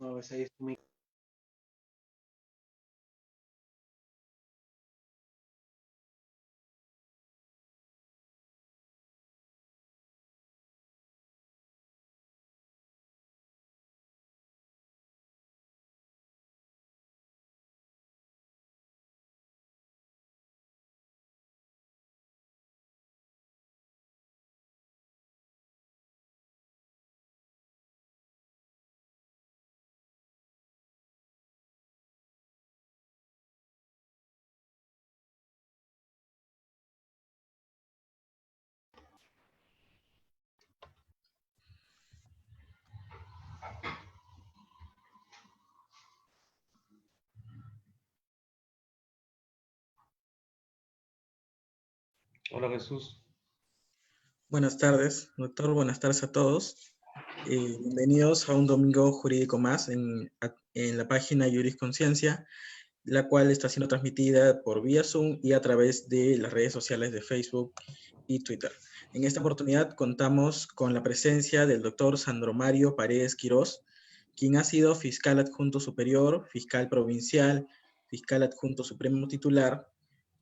mueves ahí tu mic. Hola Jesús. Buenas tardes, doctor. Buenas tardes a todos. Bienvenidos a un domingo jurídico más en la página Jurisconciencia, la cual está siendo transmitida por vía Zoom y a través de las redes sociales de Facebook y Twitter. En esta oportunidad contamos con la presencia del doctor Sandro Mario Paredes Quirós, quien ha sido fiscal adjunto superior, fiscal provincial, fiscal adjunto supremo titular.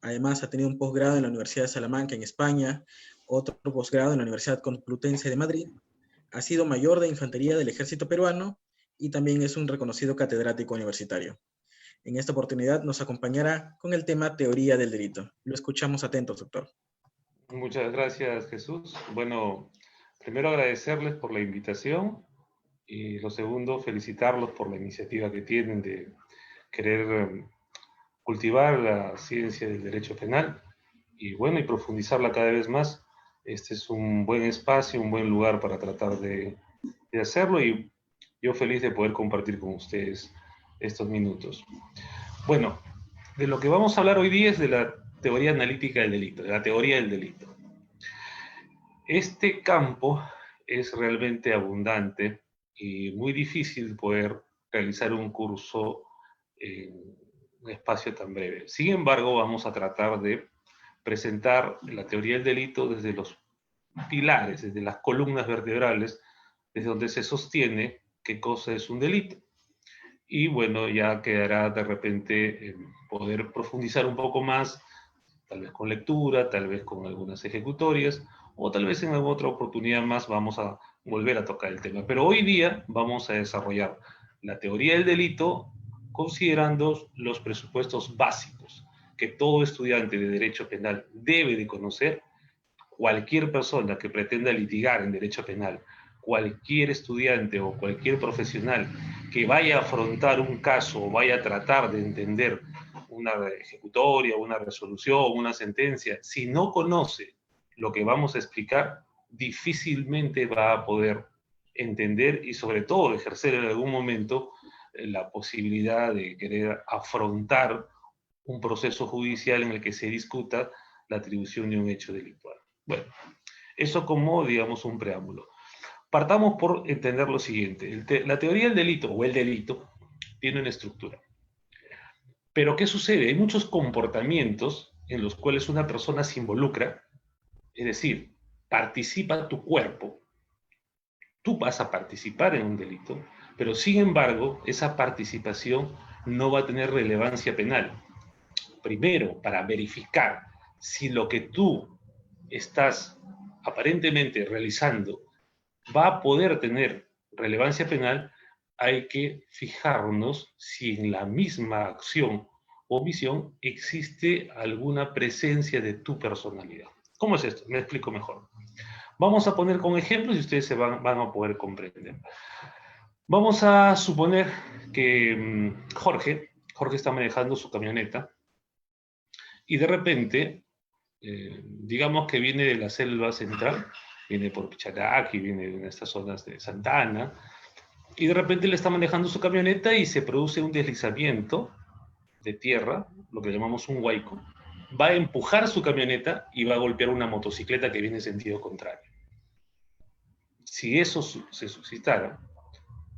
Además, ha tenido un posgrado en la Universidad de Salamanca, en España, otro posgrado en la Universidad Complutense de Madrid. Ha sido mayor de infantería del Ejército Peruano y también es un reconocido catedrático universitario. En esta oportunidad nos acompañará con el tema teoría del delito. Lo escuchamos atentos, doctor. Muchas gracias, Jesús. Bueno, primero agradecerles por la invitación y lo segundo, felicitarlos por la iniciativa que tienen de querer cultivar la ciencia del derecho penal y bueno, y profundizarla cada vez más. Este es un buen espacio, un buen lugar para tratar de hacerlo y yo feliz de poder compartir con ustedes estos minutos. Bueno, de lo que vamos a hablar hoy día es de la teoría analítica del delito, de la teoría del delito. Este campo es realmente abundante y muy difícil poder realizar un curso en un espacio tan breve. Sin embargo, vamos a tratar de presentar la teoría del delito desde los pilares, desde las columnas vertebrales, desde donde se sostiene qué cosa es un delito. Y bueno, ya quedará de repente poder profundizar un poco más, tal vez con lectura, tal vez con algunas ejecutorias, o tal vez en alguna otra oportunidad más vamos a volver a tocar el tema. Pero hoy día vamos a desarrollar la teoría del delito considerando los presupuestos básicos que todo estudiante de derecho penal debe de conocer. Cualquier persona que pretenda litigar en derecho penal, cualquier estudiante o cualquier profesional que vaya a afrontar un caso o vaya a tratar de entender una ejecutoria, una resolución, una sentencia, si no conoce lo que vamos a explicar, difícilmente va a poder entender y sobre todo ejercer en algún momento la posibilidad de querer afrontar un proceso judicial en el que se discuta la atribución de un hecho delictual. Bueno, eso como, digamos, un preámbulo. Partamos por entender lo siguiente. La teoría del delito o el delito tiene una estructura. Pero ¿qué sucede? Hay muchos comportamientos en los cuales una persona se involucra, es decir, participa tu cuerpo. Tú vas a participar en un delito, pero sin embargo, esa participación no va a tener relevancia penal. Primero, para verificar si lo que tú estás aparentemente realizando va a poder tener relevancia penal, hay que fijarnos si en la misma acción o omisión existe alguna presencia de tu personalidad. ¿Cómo es esto? Me explico mejor. Vamos a poner con ejemplos y ustedes se van a poder comprender. Vamos a suponer que Jorge está manejando su camioneta y de repente, digamos que viene de la selva central, viene por Pichacaqui, viene de estas zonas de Santa Ana, y de repente le está manejando su camioneta y se produce un deslizamiento de tierra, lo que llamamos un huaico. Va a empujar su camioneta y va a golpear una motocicleta que viene en sentido contrario. Si eso se suscitara,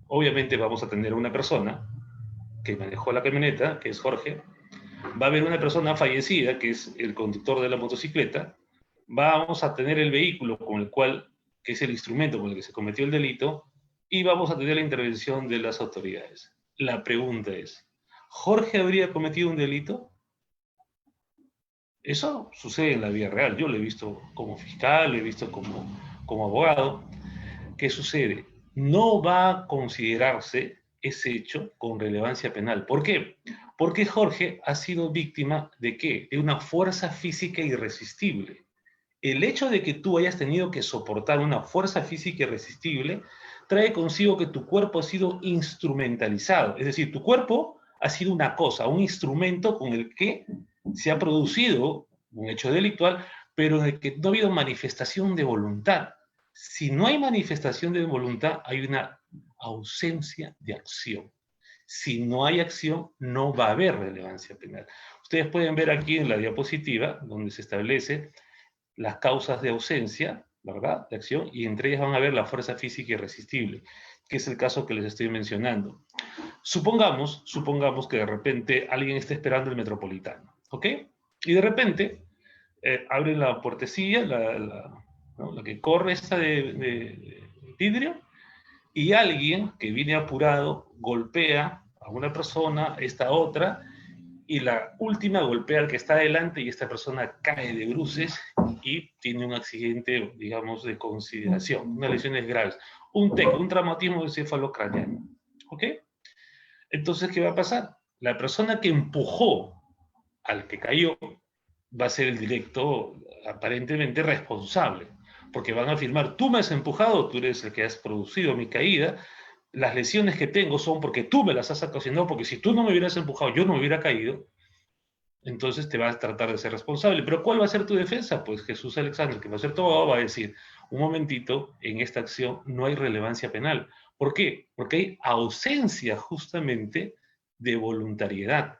obviamente vamos a tener una persona que manejó la camioneta, que es Jorge, va a haber una persona fallecida, que es el conductor de la motocicleta, vamos a tener el vehículo con el cual, que es el instrumento con el que se cometió el delito, y vamos a tener la intervención de las autoridades. La pregunta es, ¿Jorge habría cometido un delito? Eso sucede en la vida real. Yo lo he visto como fiscal, lo he visto como abogado. ¿Qué sucede? No va a considerarse ese hecho con relevancia penal. ¿Por qué? Porque Jorge ha sido víctima ¿de qué? De una fuerza física irresistible. El hecho de que tú hayas tenido que soportar una fuerza física irresistible trae consigo que tu cuerpo ha sido instrumentalizado. Es decir, tu cuerpo ha sido una cosa, un instrumento con el que se ha producido un hecho delictual, pero en el que no ha habido manifestación de voluntad. Si no hay manifestación de voluntad, hay una ausencia de acción. Si no hay acción, no va a haber relevancia penal. Ustedes pueden ver aquí en la diapositiva, donde se establece las causas de ausencia, ¿verdad?, de acción, y entre ellas van a ver la fuerza física irresistible, que es el caso que les estoy mencionando. Supongamos que de repente alguien está esperando el Metropolitano, ¿ok? Y de repente abren la puertecilla, ¿no?, la que corre esta de vidrio, y alguien que viene apurado golpea a una persona, esta otra, y la última golpea al que está adelante y esta persona cae de bruces y tiene un accidente, digamos, de consideración, unas lesiones graves, un TEC, un traumatismo encefalocraneano, ¿ok? Entonces, ¿qué va a pasar? La persona que empujó al que cayó va a ser el directo aparentemente responsable, porque van a afirmar, tú me has empujado, tú eres el que has producido mi caída, las lesiones que tengo son porque tú me las has ocasionado, porque si tú no me hubieras empujado, yo no me hubiera caído. Entonces te vas a tratar de ser responsable. Pero ¿cuál va a ser tu defensa? Pues Jesús Alexander, que va a ser tu abogado, va a decir, un momentito, en esta acción no hay relevancia penal. ¿Por qué? Porque hay ausencia justamente de voluntariedad.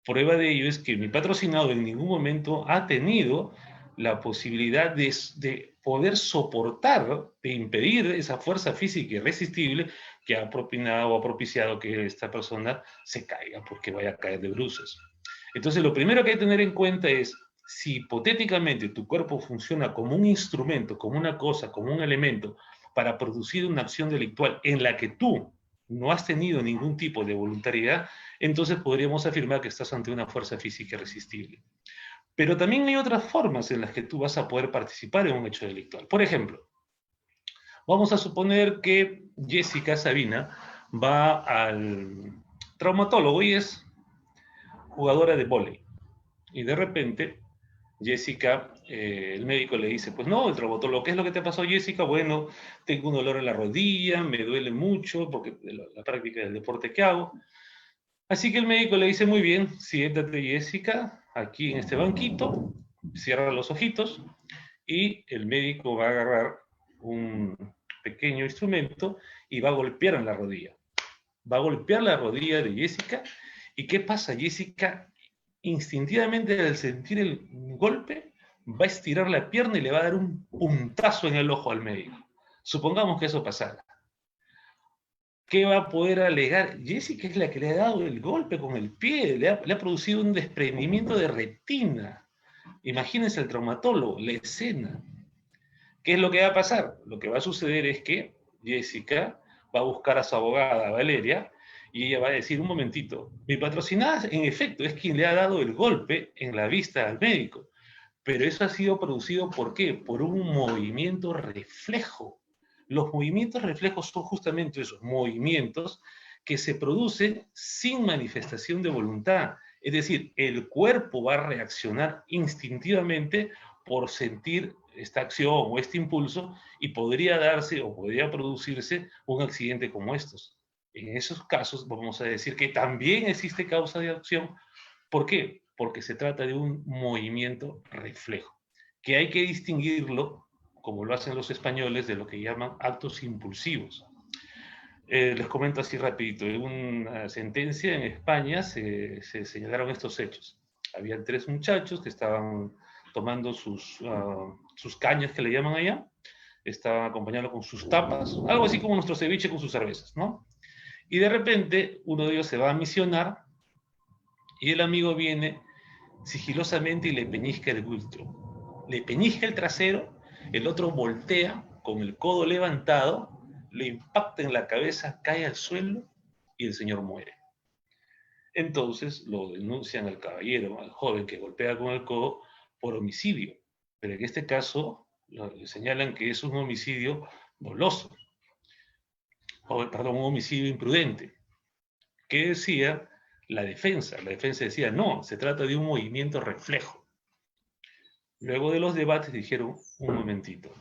Prueba de ello es que mi patrocinado en ningún momento ha tenido la posibilidad de poder soportar, de impedir esa fuerza física irresistible que ha propinado o ha propiciado que esta persona se caiga porque vaya a caer de bruces. Entonces, lo primero que hay que tener en cuenta es, si hipotéticamente tu cuerpo funciona como un instrumento, como una cosa, como un elemento, para producir una acción delictual en la que tú no has tenido ningún tipo de voluntariedad, entonces podríamos afirmar que estás ante una fuerza física irresistible. Pero también hay otras formas en las que tú vas a poder participar en un hecho delictual. Por ejemplo, vamos a suponer que Jessica Sabina va al traumatólogo y es jugadora de vóley. Y de repente, Jessica, el médico le dice, pues no, el traumatólogo, ¿qué es lo que te pasó, Jessica? Bueno, tengo un dolor en la rodilla, me duele mucho porque la práctica del deporte que hago. Así que el médico le dice, muy bien, siéntate, Jessica, aquí en este banquito, cierra los ojitos y el médico va a agarrar un pequeño instrumento y va a golpear en la rodilla. Va a golpear la rodilla de Jessica. ¿Y qué pasa? Jessica, instintivamente al sentir el golpe, va a estirar la pierna y le va a dar un puntazo en el ojo al médico. Supongamos que eso pasara. ¿Qué va a poder alegar? Jessica es la que le ha dado el golpe con el pie, le ha producido un desprendimiento de retina. Imagínense el traumatólogo, la escena. ¿Qué es lo que va a pasar? Lo que va a suceder es que Jessica va a buscar a su abogada, Valeria, y ella va a decir, un momentito, mi patrocinada en efecto es quien le ha dado el golpe en la vista al médico, pero eso ha sido producido ¿por qué? Por un movimiento reflejo. Los movimientos reflejos son justamente esos movimientos que se producen sin manifestación de voluntad. Es decir, el cuerpo va a reaccionar instintivamente por sentir esta acción o este impulso y podría darse o podría producirse un accidente como estos. En esos casos vamos a decir que también existe causa de acción. ¿Por qué? Porque se trata de un movimiento reflejo, que hay que distinguirlo, como lo hacen los españoles, de lo que llaman actos impulsivos. Les comento así rapidito, en una sentencia en España se señalaron estos hechos. Habían 3 muchachos que estaban tomando sus cañas, que le llaman allá, estaban acompañando con sus tapas, algo así como nuestro ceviche con sus cervezas, ¿no? Y de repente uno de ellos se va a misionar y el amigo viene sigilosamente y le peñisca el glúteo. Le peñisca el trasero, el otro voltea con el codo levantado, le impacta en la cabeza, cae al suelo y el señor muere. Entonces lo denuncian al caballero, al joven que golpea con el codo, por homicidio. Pero en este caso le señalan que es un homicidio doloso, o perdón, un homicidio imprudente. ¿Qué decía la defensa? La defensa decía, no, se trata de un movimiento reflejo. Luego de los debates dijeron, un momentito.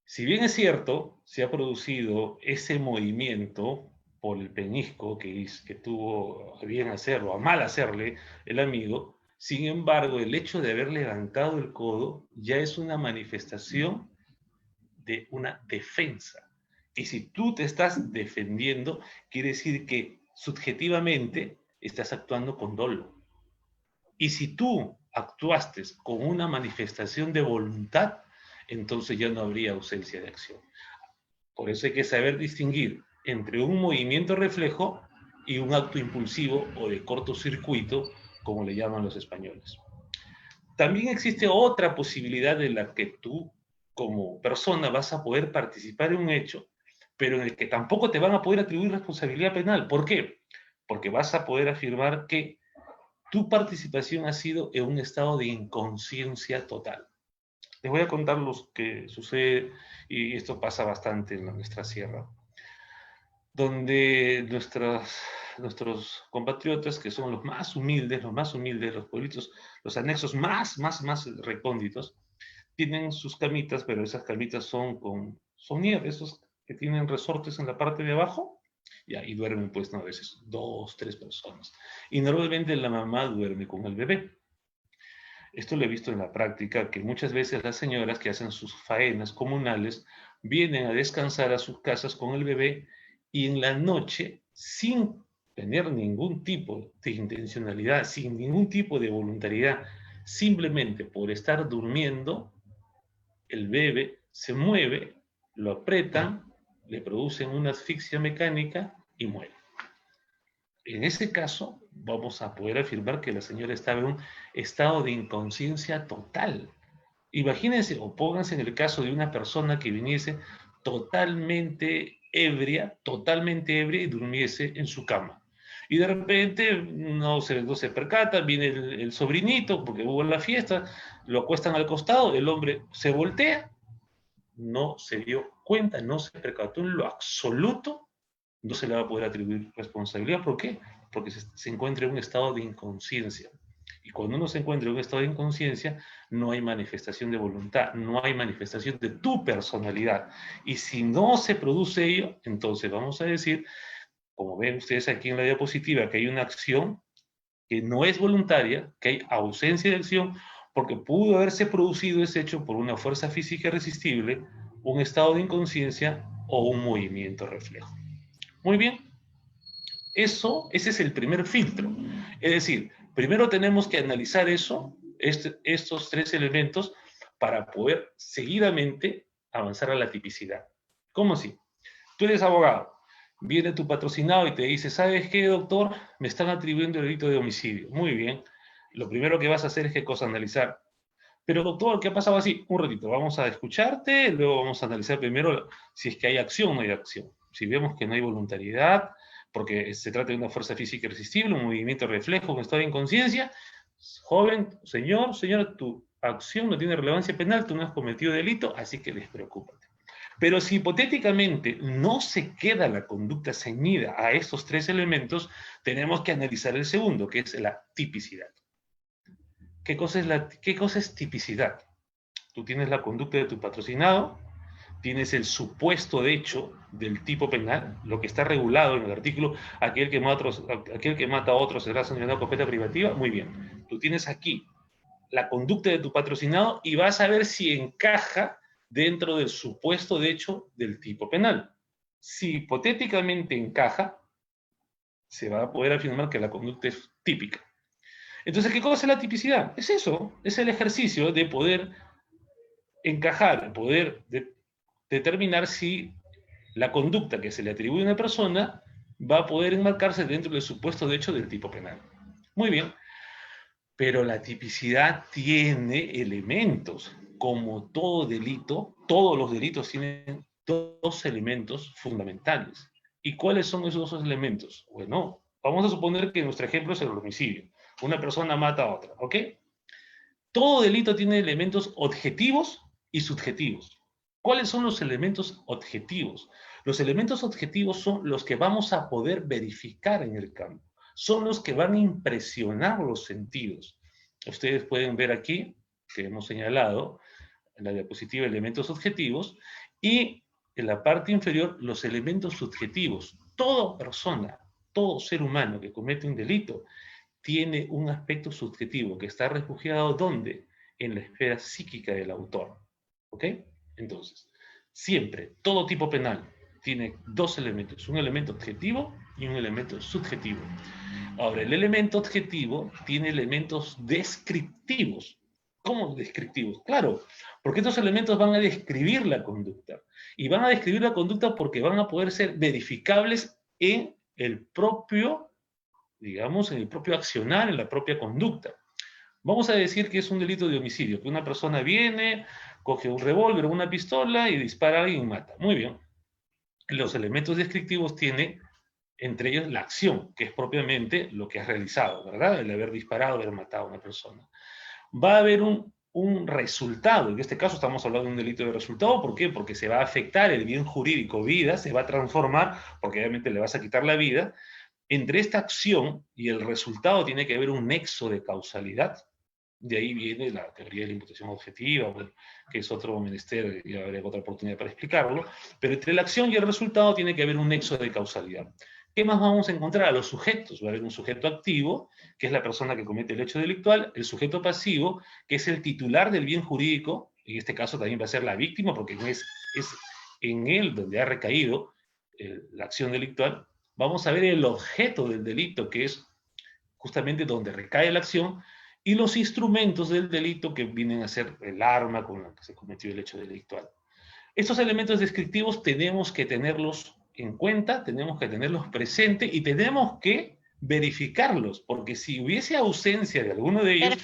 Si bien es cierto, se ha producido ese movimiento por el peñisco que tuvo a bien hacerlo, a mal hacerle el amigo, sin embargo, el hecho de haber levantado el codo ya es una manifestación de una defensa. Y si tú te estás defendiendo, quiere decir que subjetivamente estás actuando con dolo. Y si tú actuaste con una manifestación de voluntad, entonces ya no habría ausencia de acción. Por eso hay que saber distinguir entre un movimiento reflejo y un acto impulsivo o de cortocircuito, como le llaman los españoles. También existe otra posibilidad en la que tú, como persona, vas a poder participar en un hecho, pero en el que tampoco te van a poder atribuir responsabilidad penal. ¿Por qué? Porque vas a poder afirmar que tu participación ha sido en un estado de inconsciencia total. Les voy a contar lo que sucede, y esto pasa bastante en nuestra sierra, donde nuestros compatriotas, que son los más humildes, los pueblitos, los anexos más recónditos, tienen sus camitas, pero esas camitas son nieve, esos que tienen resortes en la parte de abajo, y duermen pues, no, a veces 2, 3 personas. Y normalmente la mamá duerme con el bebé. Esto lo he visto en la práctica, que muchas veces las señoras que hacen sus faenas comunales vienen a descansar a sus casas con el bebé y en la noche, sin tener ningún tipo de intencionalidad, sin ningún tipo de voluntariedad, simplemente por estar durmiendo, el bebé se mueve, lo apretan, le producen una asfixia mecánica y muere. En ese caso, vamos a poder afirmar que la señora estaba en un estado de inconsciencia total. Imagínense o pónganse en el caso de una persona que viniese totalmente ebria y durmiese en su cama. Y de repente no se percata, viene el sobrinito porque hubo la fiesta, lo acuestan al costado, el hombre se voltea, no se dio cuenta, no se percató en lo absoluto, no se le va a poder atribuir responsabilidad. ¿Por qué? Porque se encuentra en un estado de inconsciencia. Y cuando uno se encuentra en un estado de inconsciencia, no hay manifestación de voluntad, no hay manifestación de tu personalidad. Y si no se produce ello, entonces vamos a decir, como ven ustedes aquí en la diapositiva, que hay una acción que no es voluntaria, que hay ausencia de acción, porque pudo haberse producido ese hecho por una fuerza física irresistible, un estado de inconsciencia o un movimiento reflejo. Muy bien, ese es el primer filtro. Es decir, primero tenemos que analizar estos tres elementos para poder seguidamente avanzar a la tipicidad. ¿Cómo así? Tú eres abogado, viene tu patrocinado y te dice, ¿sabes qué, doctor? Me están atribuyendo el delito de homicidio. Muy bien. Lo primero que vas a hacer es qué cosa analizar. Pero doctor, ¿qué ha pasado así? Un ratito, vamos a escucharte, luego vamos a analizar primero si es que hay acción o no hay acción. Si vemos que no hay voluntariedad, porque se trata de una fuerza física irresistible, un movimiento reflejo, un estado de inconsciencia, joven, señora, tu acción no tiene relevancia penal, tú no has cometido delito, así que despreocúpate. Pero si hipotéticamente no se queda la conducta ceñida a estos tres elementos, tenemos que analizar el segundo, que es la tipicidad. ¿Qué cosa es tipicidad? Tú tienes la conducta de tu patrocinado, tienes el supuesto de hecho del tipo penal, lo que está regulado en el artículo, aquel que mata a otros será sancionado con pena privativa. Muy bien, tú tienes aquí la conducta de tu patrocinado y vas a ver si encaja dentro del supuesto de hecho del tipo penal. Si hipotéticamente encaja, se va a poder afirmar que la conducta es típica. Entonces, ¿qué cosa es la tipicidad? Es eso, es el ejercicio de poder encajar, poder determinar si la conducta que se le atribuye a una persona va a poder enmarcarse dentro del supuesto de hecho del tipo penal. Muy bien, pero la tipicidad tiene elementos, como todo delito, todos los delitos tienen dos elementos fundamentales. ¿Y cuáles son esos dos elementos? Bueno, vamos a suponer que nuestro ejemplo es el homicidio. Una persona mata a otra, ¿ok? Todo delito tiene elementos objetivos y subjetivos. ¿Cuáles son los elementos objetivos? Los elementos objetivos son los que vamos a poder verificar en el campo. Son los que van a impresionar los sentidos. Ustedes pueden ver aquí, que hemos señalado en la diapositiva, elementos objetivos, y en la parte inferior, los elementos subjetivos. Toda persona, todo ser humano que comete un delito, tiene un aspecto subjetivo que está refugiado ¿dónde? En la esfera psíquica del autor. ¿Ok? Entonces, siempre, todo tipo penal tiene dos elementos, un elemento objetivo y un elemento subjetivo. Ahora, el elemento objetivo tiene elementos descriptivos. ¿Cómo descriptivos? Claro, porque estos elementos van a describir la conducta. Y van a describir la conducta porque van a poder ser verificables en el propio, digamos, en el propio accionar, en la propia conducta. Vamos a decir que es un delito de homicidio, que una persona viene, coge un revólver o una pistola y dispara a alguien y mata. Muy bien. Los elementos descriptivos tienen, entre ellos, la acción, que es propiamente lo que has realizado, ¿verdad? El haber disparado, haber matado a una persona. Va a haber un resultado, en este caso estamos hablando de un delito de resultado, ¿por qué? Porque se va a afectar el bien jurídico vida, se va a transformar, porque obviamente le vas a quitar la vida. Entre esta acción y el resultado tiene que haber un nexo de causalidad. De ahí viene la teoría de la imputación objetiva, bueno, que es otro menester, ya habrá otra oportunidad para explicarlo, pero entre la acción y el resultado tiene que haber un nexo de causalidad. ¿Qué más vamos a encontrar? A los sujetos. Va a haber un sujeto activo, que es la persona que comete el hecho delictual, el sujeto pasivo, que es el titular del bien jurídico, en este caso también va a ser la víctima, porque es en él donde ha recaído la acción delictual. Vamos a ver el objeto del delito, que es justamente donde recae la acción, y los instrumentos del delito que vienen a ser el arma con la que se cometió el hecho delictual. Estos elementos descriptivos tenemos que tenerlos en cuenta, tenemos que tenerlos presentes y tenemos que verificarlos, porque si hubiese ausencia de alguno de ellos,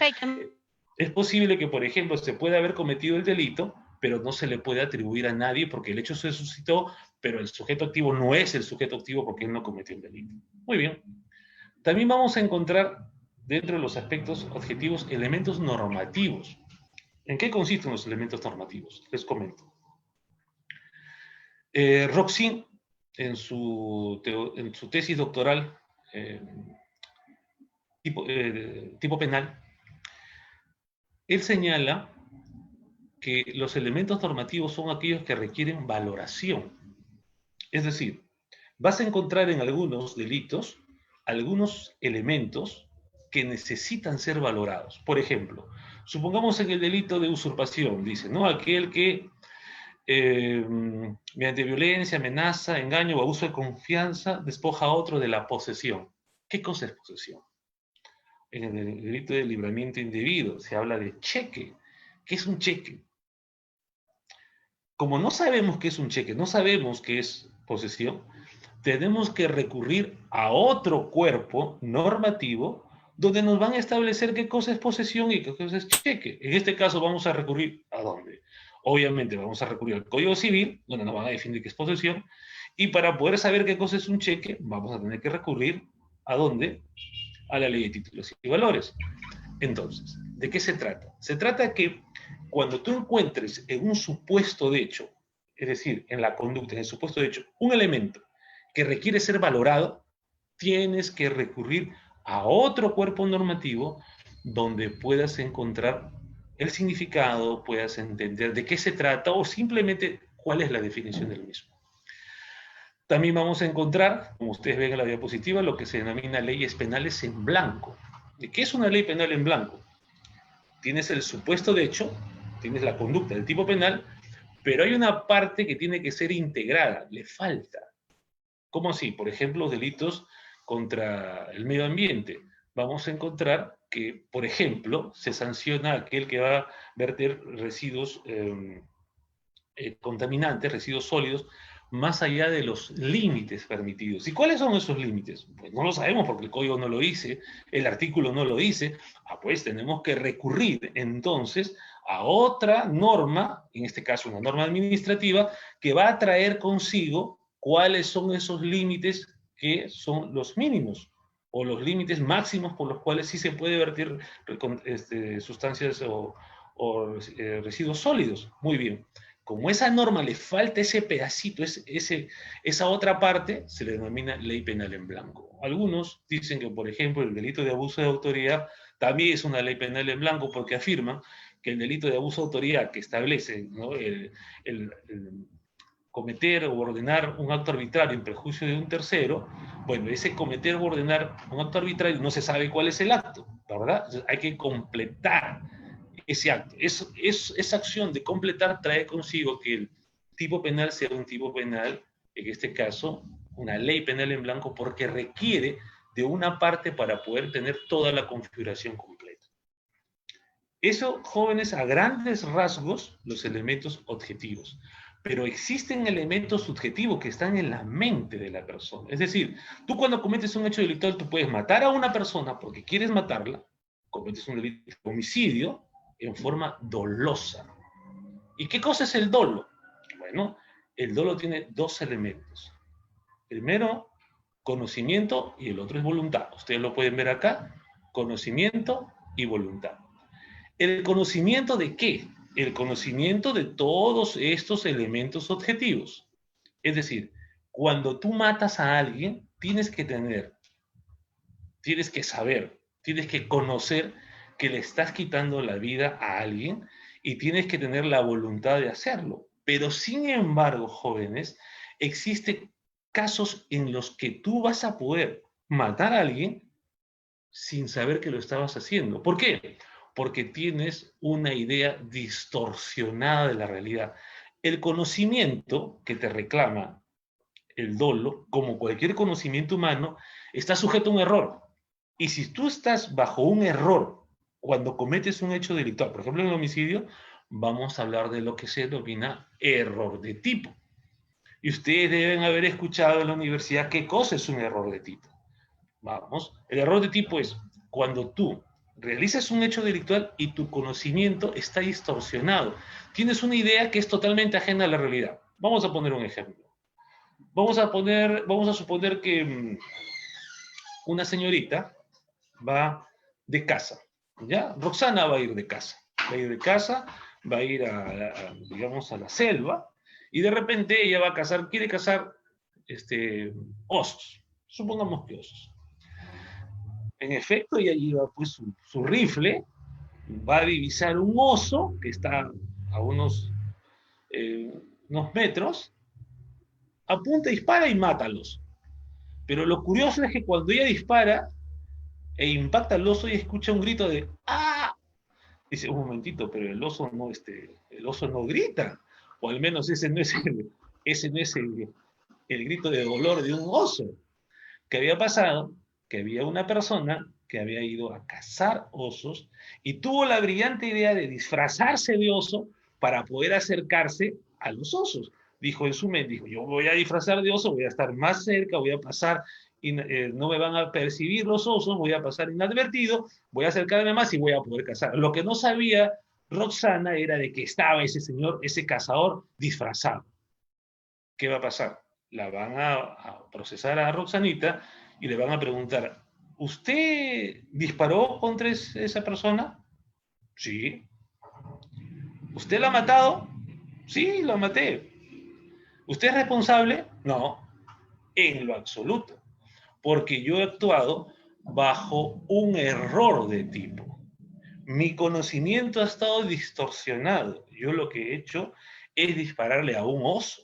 es posible que, por ejemplo, se pueda haber cometido el delito, pero no se le puede atribuir a nadie porque el hecho se suscitó, pero el sujeto activo no es el sujeto activo porque él no cometió el delito. Muy bien. También vamos a encontrar dentro de los aspectos objetivos elementos normativos. ¿En qué consisten los elementos normativos? Les comento. Roxin, en su tesis doctoral tipo penal, él señala que los elementos normativos son aquellos que requieren valoración. Es decir, vas a encontrar en algunos delitos algunos elementos que necesitan ser valorados. Por ejemplo, supongamos en el delito de usurpación, dice, ¿no? Aquel que mediante violencia, amenaza, engaño o abuso de confianza despoja a otro de la posesión. ¿Qué cosa es posesión? En el delito de libramiento indebido se habla de cheque. ¿Qué es un cheque? Como no sabemos qué es un cheque, no sabemos qué es posesión, tenemos que recurrir a otro cuerpo normativo donde nos van a establecer qué cosa es posesión y qué cosa es cheque. En este caso vamos a recurrir ¿a dónde? Obviamente vamos a recurrir al Código Civil, donde nos van a definir qué es posesión, y para poder saber qué cosa es un cheque, vamos a tener que recurrir ¿a dónde? A la Ley de Títulos y Valores. Entonces, ¿de qué se trata? Se trata que cuando tú encuentres en un supuesto de hecho, es decir, en la conducta, en el supuesto de hecho, un elemento que requiere ser valorado, tienes que recurrir a otro cuerpo normativo donde puedas encontrar el significado, puedas entender de qué se trata o simplemente cuál es la definición del mismo. También vamos a encontrar, como ustedes ven en la diapositiva, lo que se denomina leyes penales en blanco. ¿De qué es una ley penal en blanco? Tienes el supuesto de hecho, tienes la conducta del tipo penal, pero hay una parte que tiene que ser integrada, le falta. ¿Cómo así? Por ejemplo, los delitos contra el medio ambiente. Vamos a encontrar que, por ejemplo, se sanciona a aquel que va a verter residuos contaminantes, residuos sólidos, más allá de los límites permitidos. ¿Y cuáles son esos límites? Pues no lo sabemos porque el código no lo dice, el artículo no lo dice. Pues tenemos que recurrir entonces a otra norma, en este caso una norma administrativa, que va a traer consigo cuáles son esos límites que son los mínimos o los límites máximos por los cuales sí se puede vertir sustancias o residuos sólidos. Muy bien. Como esa norma le falta ese pedacito, esa otra parte, se le denomina ley penal en blanco. Algunos dicen que, por ejemplo, el delito de abuso de autoridad también es una ley penal en blanco porque afirman que el delito de abuso de autoridad que establece, ¿no?, el cometer o ordenar un acto arbitrario en perjuicio de un tercero, bueno, ese cometer o ordenar un acto arbitrario no se sabe cuál es el acto, ¿verdad? Entonces hay que completar ese acto. Esa acción de completar trae consigo que el tipo penal sea un tipo penal, en este caso, una ley penal en blanco, porque requiere de una parte para poder tener toda la configuración completa. Eso, jóvenes, a grandes rasgos, los elementos objetivos. Pero existen elementos subjetivos que están en la mente de la persona. Es decir, tú cuando cometes un hecho delictual, tú puedes matar a una persona porque quieres matarla, cometes un delito de homicidio en forma dolosa. ¿Y qué cosa es el dolo? Bueno, el dolo tiene dos elementos. Primero, conocimiento y el otro es voluntad. Ustedes lo pueden ver acá, conocimiento y voluntad. ¿El conocimiento de qué? El conocimiento de todos estos elementos objetivos. Es decir, cuando tú matas a alguien, tienes que saber, tienes que conocer que le estás quitando la vida a alguien y tienes que tener la voluntad de hacerlo. Pero sin embargo, jóvenes, existen casos en los que tú vas a poder matar a alguien sin saber que lo estabas haciendo. ¿Por qué? Porque tienes una idea distorsionada de la realidad. El conocimiento que te reclama el dolo, como cualquier conocimiento humano, está sujeto a un error. Y si tú estás bajo un error cuando cometes un hecho delictual, por ejemplo en el homicidio, vamos a hablar de lo que se denomina error de tipo. Y ustedes deben haber escuchado en la universidad qué cosa es un error de tipo. Vamos, el error de tipo es cuando tú realizas un hecho delictual y tu conocimiento está distorsionado. Tienes una idea que es totalmente ajena a la realidad. Vamos a poner un ejemplo. Vamos a suponer que una señorita va de casa, ¿ya? Roxana va a ir de casa, va a ir digamos, a la selva, y de repente ella quiere cazar osos, supongamos que osos. En efecto, ella lleva pues su rifle, va a divisar un oso que está a unos metros, apunta, dispara y mátalos. Pero lo curioso es que cuando ella dispara e impacta al oso y escucha un grito de ¡ah! Dice, un momentito, pero el oso no grita. O al menos ese no es el grito de dolor de un oso. ¿Qué había pasado? Que había una persona que había ido a cazar osos y tuvo la brillante idea de disfrazarse de oso para poder acercarse a los osos. Dijo en su mente, yo voy a disfrazar de oso, voy a estar más cerca, voy a pasar, no me van a percibir los osos, voy a pasar inadvertido, voy a acercarme más y voy a poder cazar. Lo que no sabía Roxana era de que estaba ese señor, ese cazador disfrazado. ¿Qué va a pasar? La van a procesar a Roxanita y le van a preguntar, ¿usted disparó contra esa persona? Sí. ¿Usted la ha matado? Sí, la maté. ¿Usted es responsable? No, en lo absoluto, porque yo he actuado bajo un error de tipo. Mi conocimiento ha estado distorsionado. Yo lo que he hecho es dispararle a un oso.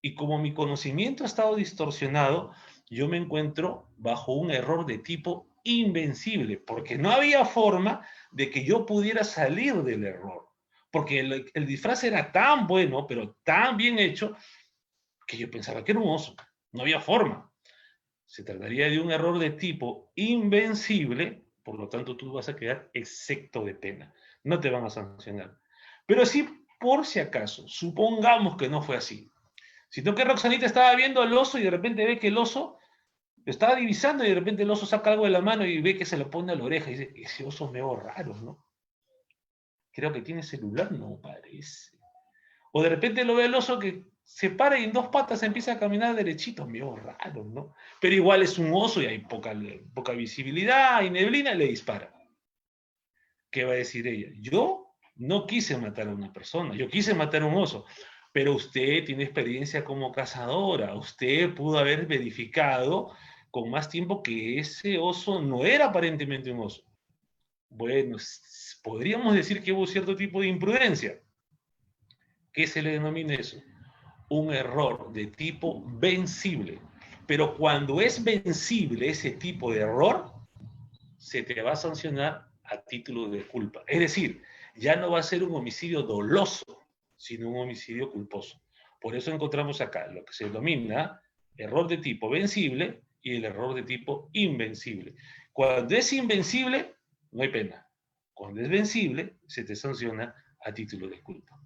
Y como mi conocimiento ha estado distorsionado, yo me encuentro bajo un error de tipo invencible, porque no había forma de que yo pudiera salir del error. Porque el disfraz era tan bueno, pero tan bien hecho, que yo pensaba que era un oso. No había forma. Se trataría de un error de tipo invencible, por lo tanto tú vas a quedar exento de pena. No te van a sancionar. Pero sí, por si acaso, supongamos que no fue así. Sino que Roxanita estaba viendo al oso y de repente ve que el oso estaba divisando y de repente el oso saca algo de la mano y ve que se lo pone a la oreja y dice, ese oso me veo raro, ¿no? Creo que tiene celular, no parece. O de repente lo ve el oso que se para y en dos patas empieza a caminar derechito, medio raro, ¿no? Pero igual es un oso y hay poca visibilidad, hay neblina y le dispara. ¿Qué va a decir ella? Yo no quise matar a una persona, yo quise matar a un oso, pero usted tiene experiencia como cazadora, usted pudo haber verificado con más tiempo que ese oso no era aparentemente un oso. Bueno, podríamos decir que hubo cierto tipo de imprudencia. ¿Qué se le denomina eso? Un error de tipo vencible. Pero cuando es vencible ese tipo de error, se te va a sancionar a título de culpa. Es decir, ya no va a ser un homicidio doloso, sino un homicidio culposo. Por eso encontramos acá lo que se denomina error de tipo vencible y el error de tipo invencible. Cuando es invencible, no hay pena. Cuando es vencible, se te sanciona a título de culpa.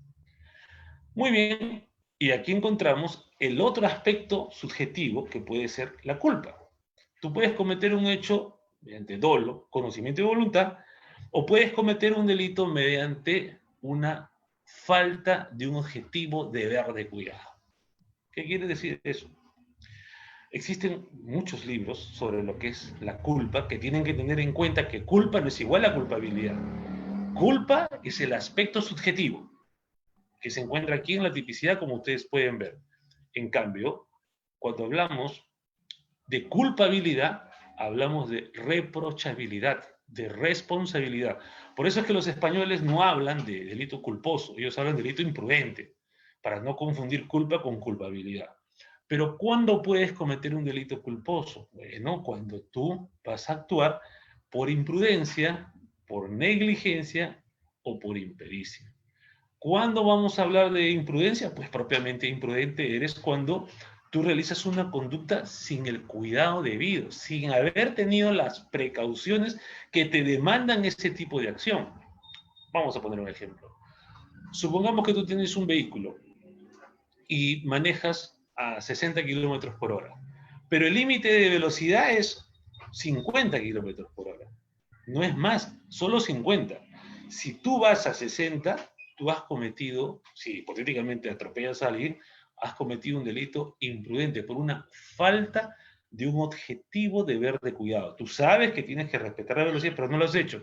Muy bien, y aquí encontramos el otro aspecto subjetivo que puede ser la culpa. Tú puedes cometer un hecho mediante dolo, conocimiento y voluntad, o puedes cometer un delito mediante una falta de un objetivo deber de cuidado. ¿Qué quiere decir eso? Existen muchos libros sobre lo que es la culpa que tienen que tener en cuenta que culpa no es igual a culpabilidad. Culpa es el aspecto subjetivo que se encuentra aquí en la tipicidad, como ustedes pueden ver. En cambio, cuando hablamos de culpabilidad, hablamos de reprochabilidad, de responsabilidad. Por eso es que los españoles no hablan de delito culposo, ellos hablan de delito imprudente, para no confundir culpa con culpabilidad. Pero ¿cuándo puedes cometer un delito culposo? Bueno, cuando tú vas a actuar por imprudencia, por negligencia o por impericia. ¿Cuándo vamos a hablar de imprudencia? Pues propiamente imprudente eres cuando tú realizas una conducta sin el cuidado debido, sin haber tenido las precauciones que te demandan ese tipo de acción. Vamos a poner un ejemplo. Supongamos que tú tienes un vehículo y manejas a 60 kilómetros por hora, pero el límite de velocidad es 50 kilómetros por hora. No es más, solo 50. Si tú vas a 60, tú has cometido, si hipotéticamente atropellas a alguien, has cometido un delito imprudente por una falta de un objetivo deber de cuidado. Tú sabes que tienes que respetar la velocidad, pero no lo has hecho.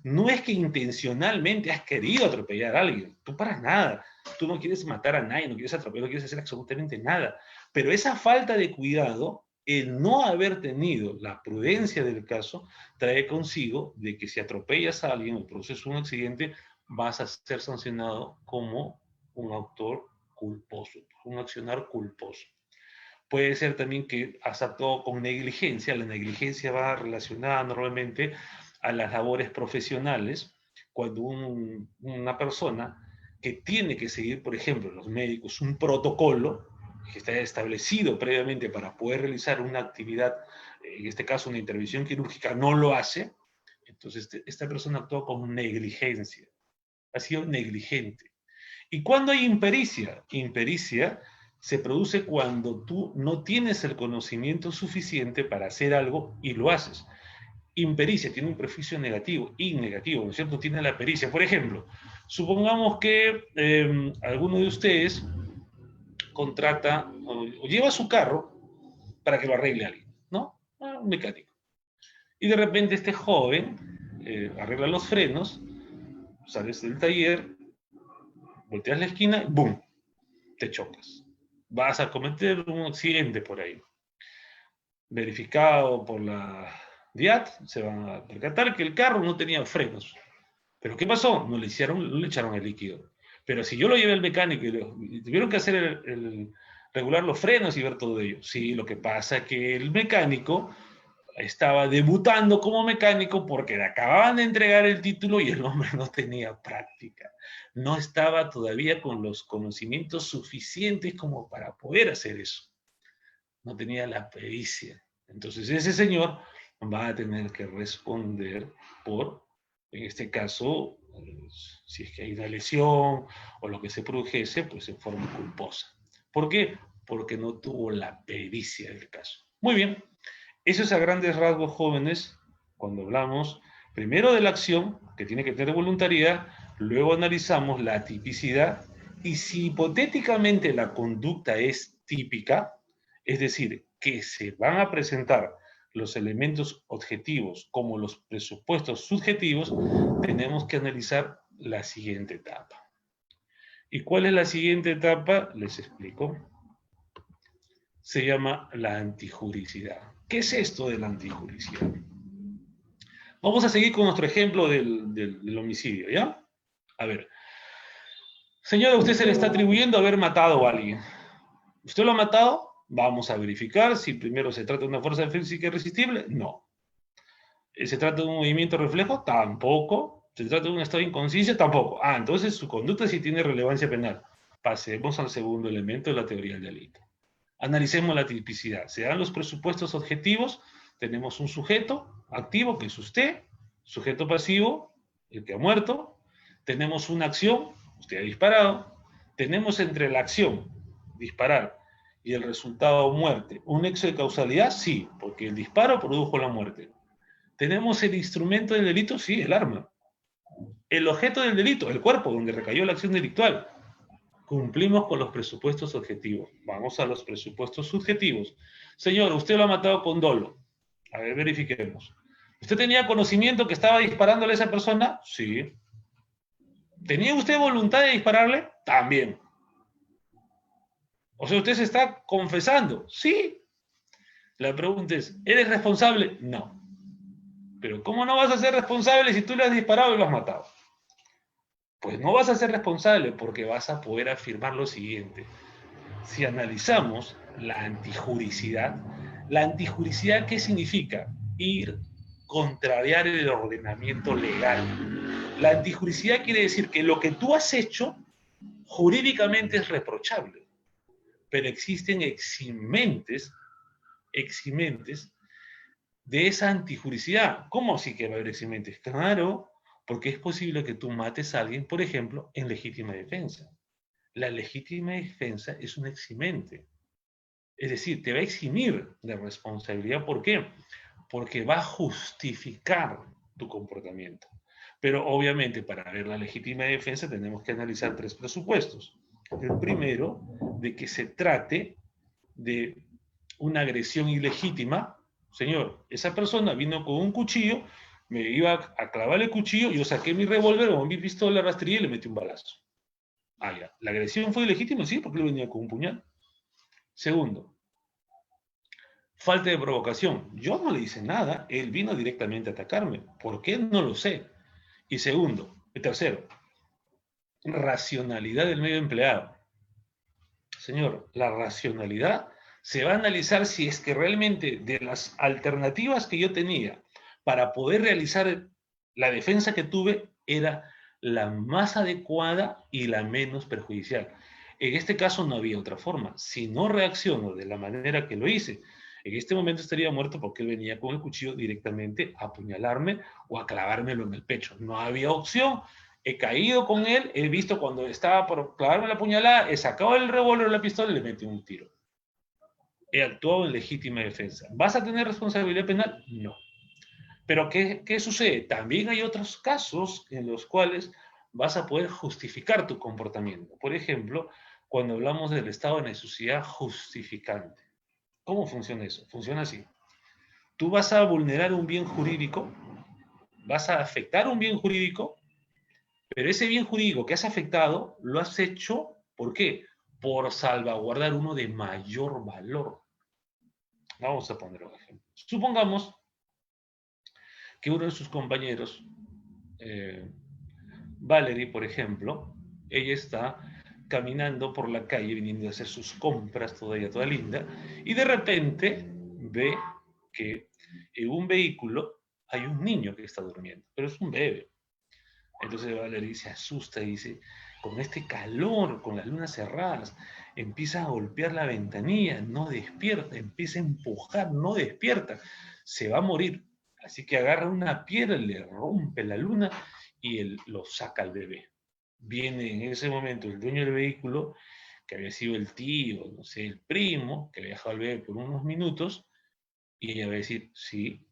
No es que intencionalmente has querido atropellar a alguien, tú para nada. Tú no quieres matar a nadie, no quieres atropellar, no quieres hacer absolutamente nada. Pero esa falta de cuidado, el no haber tenido la prudencia del caso, trae consigo de que si atropellas a alguien o produces un accidente, vas a ser sancionado como un autor culposo, un accionar culposo. Puede ser también que has actuado con negligencia. La negligencia va relacionada normalmente a las labores profesionales, cuando una persona que tiene que seguir, por ejemplo, los médicos, un protocolo que está establecido previamente para poder realizar una actividad, en este caso una intervención quirúrgica, no lo hace, entonces esta persona actúa con negligencia, ha sido negligente. ¿Y cuándo hay impericia? Impericia se produce cuando tú no tienes el conocimiento suficiente para hacer algo y lo haces. Impericia tiene un prefijo negativo, innegativo, ¿no es cierto? Tiene la pericia. Por ejemplo, supongamos que alguno de ustedes contrata o lleva su carro para que lo arregle alguien, ¿no? Un mecánico. Y de repente este joven arregla los frenos, sales del taller, volteas la esquina y ¡boom! Te chocas. Vas a cometer un accidente por ahí. Verificado por la DIAT, se van a percatar que el carro no tenía frenos. ¿Pero qué pasó? No le echaron el líquido. Pero si yo lo llevé al mecánico y tuvieron que hacer regular los frenos y ver todo ello. Sí, lo que pasa es que el mecánico estaba debutando como mecánico porque le acababan de entregar el título y el hombre no tenía práctica. No estaba todavía con los conocimientos suficientes como para poder hacer eso. No tenía la pericia. Entonces ese señor va a tener que responder por, en este caso, si es que hay una lesión o lo que se produjese, pues en forma culposa. ¿Por qué? Porque no tuvo la pericia del caso. Muy bien. Eso es a grandes rasgos, jóvenes, cuando hablamos primero de la acción, que tiene que tener voluntariedad, Luego analizamos la tipicidad y si hipotéticamente la conducta es típica, es decir, que se van a presentar los elementos objetivos como los presupuestos subjetivos, tenemos que analizar la siguiente etapa. ¿Y cuál es la siguiente etapa? Les explico. Se llama la antijuricidad. ¿Qué es esto de la antijuricidad? Vamos a seguir con nuestro ejemplo del homicidio, ¿ya? A ver, señora, usted se le está atribuyendo haber matado a alguien. ¿Usted lo ha matado? Vamos a verificar si primero se trata de una fuerza física irresistible. No. ¿Se trata de un movimiento reflejo? Tampoco. ¿Se trata de un estado de inconsciencia? Tampoco. Ah, entonces su conducta sí tiene relevancia penal. Pasemos al segundo elemento de la teoría del delito. Analicemos la tipicidad. Se dan los presupuestos objetivos. Tenemos un sujeto activo, que es usted. Sujeto pasivo, el que ha muerto. Tenemos una acción, usted ha disparado. Tenemos entre la acción, disparar, y el resultado muerte, ¿un nexo de causalidad? Sí, porque el disparo produjo la muerte. ¿Tenemos el instrumento del delito? Sí, el arma. El objeto del delito, el cuerpo donde recayó la acción delictual. Cumplimos con los presupuestos objetivos. Vamos a los presupuestos subjetivos. Señor, usted lo ha matado con dolo. A ver, verifiquemos. ¿Usted tenía conocimiento que estaba disparándole a esa persona? Sí. ¿Tenía usted voluntad de dispararle? También. O sea, usted se está confesando. Sí. La pregunta es, ¿eres responsable? No. Pero ¿cómo no vas a ser responsable si tú le has disparado y lo has matado? Pues no vas a ser responsable porque vas a poder afirmar lo siguiente. Si analizamos la antijuricidad, ¿qué significa? Ir contrariar el ordenamiento legal. La antijuricidad quiere decir que lo que tú has hecho jurídicamente es reprochable, pero existen eximentes de esa antijuricidad. ¿Cómo así que va a haber eximentes? Claro, porque es posible que tú mates a alguien, por ejemplo, en legítima defensa. La legítima defensa es un eximente. Es decir, te va a eximir de responsabilidad. ¿Por qué? Porque va a justificar tu comportamiento. Pero obviamente para ver la legítima defensa tenemos que analizar tres presupuestos. El primero, de que se trate de una agresión ilegítima. Señor, esa persona vino con un cuchillo, me iba a clavar el cuchillo, yo saqué mi revólver o mi pistola rastrería y le metí un balazo. Ah, ya. ¿La agresión fue ilegítima? Sí, porque él venía con un puñal. Segundo, falta de provocación. Yo no le hice nada, él vino directamente a atacarme. ¿Por qué? No lo sé. Y segundo, el tercero, racionalidad del medio empleado. Señor, la racionalidad se va a analizar si es que realmente de las alternativas que yo tenía para poder realizar la defensa que tuve era la más adecuada y la menos perjudicial. En este caso no había otra forma. Si no reacciono de la manera que lo hice, en este momento estaría muerto porque él venía con el cuchillo directamente a apuñalarme o a clavármelo en el pecho. No había opción. He caído con él, he visto cuando estaba por clavarme la puñalada, he sacado el revólver o la pistola y le metí un tiro. He actuado en legítima defensa. ¿Vas a tener responsabilidad penal? No. Pero ¿qué sucede? También hay otros casos en los cuales vas a poder justificar tu comportamiento. Por ejemplo, cuando hablamos del estado de necesidad justificante. ¿Cómo funciona eso? Funciona así. Tú vas a vulnerar un bien jurídico, vas a afectar un bien jurídico, pero ese bien jurídico que has afectado lo has hecho, ¿por qué? Por salvaguardar uno de mayor valor. Vamos a poner un ejemplo. Supongamos que uno de sus compañeros, Valerie, por ejemplo, ella está caminando por la calle viniendo a hacer sus compras, toda ella toda linda, y de repente ve que en un vehículo hay un niño que está durmiendo, pero es un bebé. Entonces Valerie se asusta y dice, con este calor, con las lunas cerradas, empieza a golpear la ventanilla, no despierta, empieza a empujar, no despierta, se va a morir. Así que agarra una piedra, le rompe la luna y él lo saca al bebé. Viene en ese momento el dueño del vehículo, que había sido el tío, no sé, el primo, que había dejado al bebé por unos minutos, y ella va a decir, sí,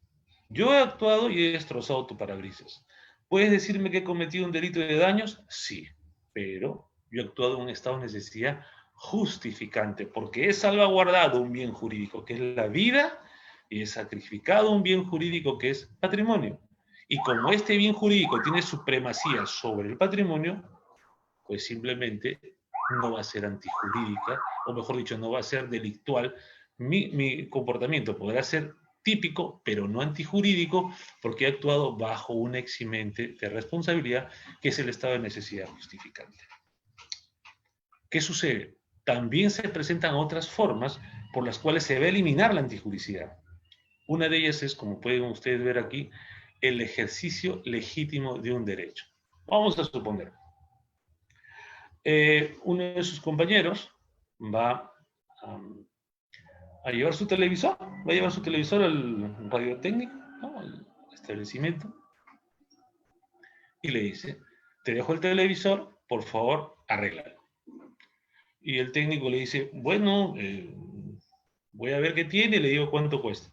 yo he actuado y he destrozado tu parabrisas. ¿Puedes decirme que he cometido un delito de daños? Sí, pero yo he actuado en un estado de necesidad justificante, porque he salvaguardado un bien jurídico que es la vida y he sacrificado un bien jurídico que es patrimonio. Y como este bien jurídico tiene supremacía sobre el patrimonio, pues simplemente no va a ser antijurídica, o mejor dicho, no va a ser delictual. Mi comportamiento podrá ser típico, pero no antijurídico, porque he actuado bajo un eximente de responsabilidad, que es el estado de necesidad justificante. ¿Qué sucede? También se presentan otras formas por las cuales se va a eliminar la antijuricidad. Una de ellas es, como pueden ustedes ver aquí, el ejercicio legítimo de un derecho. Vamos a suponer, uno de sus compañeros va a llevar su televisor, va a llevar su televisor al radiotécnico, ¿no?, al establecimiento, y le dice, te dejo el televisor, por favor, arréglalo. Y el técnico le dice, bueno, voy a ver qué tiene y le digo cuánto cuesta.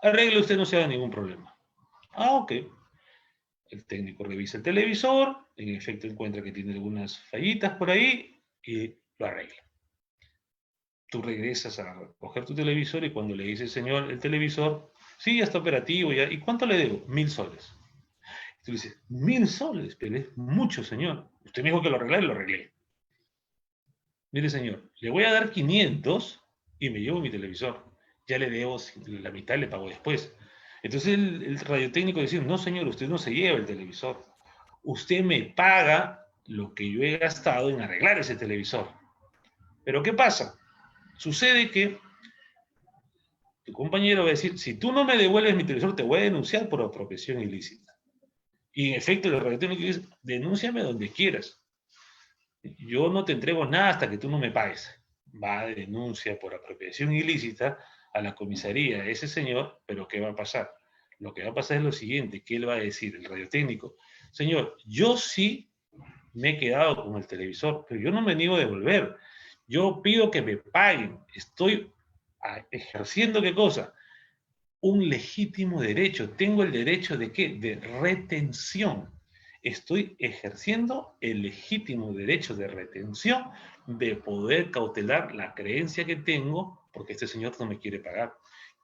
Arregle usted, no se haga ningún problema. Ah, ok. El técnico revisa el televisor, en efecto encuentra que tiene algunas fallitas por ahí y lo arregla. Tú regresas a coger tu televisor y cuando le dice, señor, el televisor, sí, ya está operativo, ya. ¿Y cuánto le debo? 1000 soles. Y tú le dices, 1000 soles, pero es mucho, señor. Usted me dijo que lo arreglara y lo arreglé. Mire, señor, le voy a dar 500 y me llevo mi televisor. Ya le debo la mitad, le pago después. Entonces el radiotécnico dice, no, señor, usted no se lleva el televisor. Usted me paga lo que yo he gastado en arreglar ese televisor. Pero ¿qué pasa? Sucede que tu compañero va a decir, si tú no me devuelves mi televisor, te voy a denunciar por apropiación ilícita. Y en efecto, el radiotécnico dice, denúnciame donde quieras. Yo no te entrego nada hasta que tú no me pagues. Va a denuncia por apropiación ilícita a la comisaría de ese señor, pero ¿qué va a pasar? Lo que va a pasar es lo siguiente, que él va a decir, el radiotécnico, señor, yo sí me he quedado con el televisor, pero yo no me niego a devolver. Yo pido que me paguen. Estoy ejerciendo, ¿qué cosa? Un legítimo derecho. Tengo el derecho de ¿qué? De retención. Estoy ejerciendo el legítimo derecho de retención de poder cautelar la creencia que tengo porque este señor no me quiere pagar.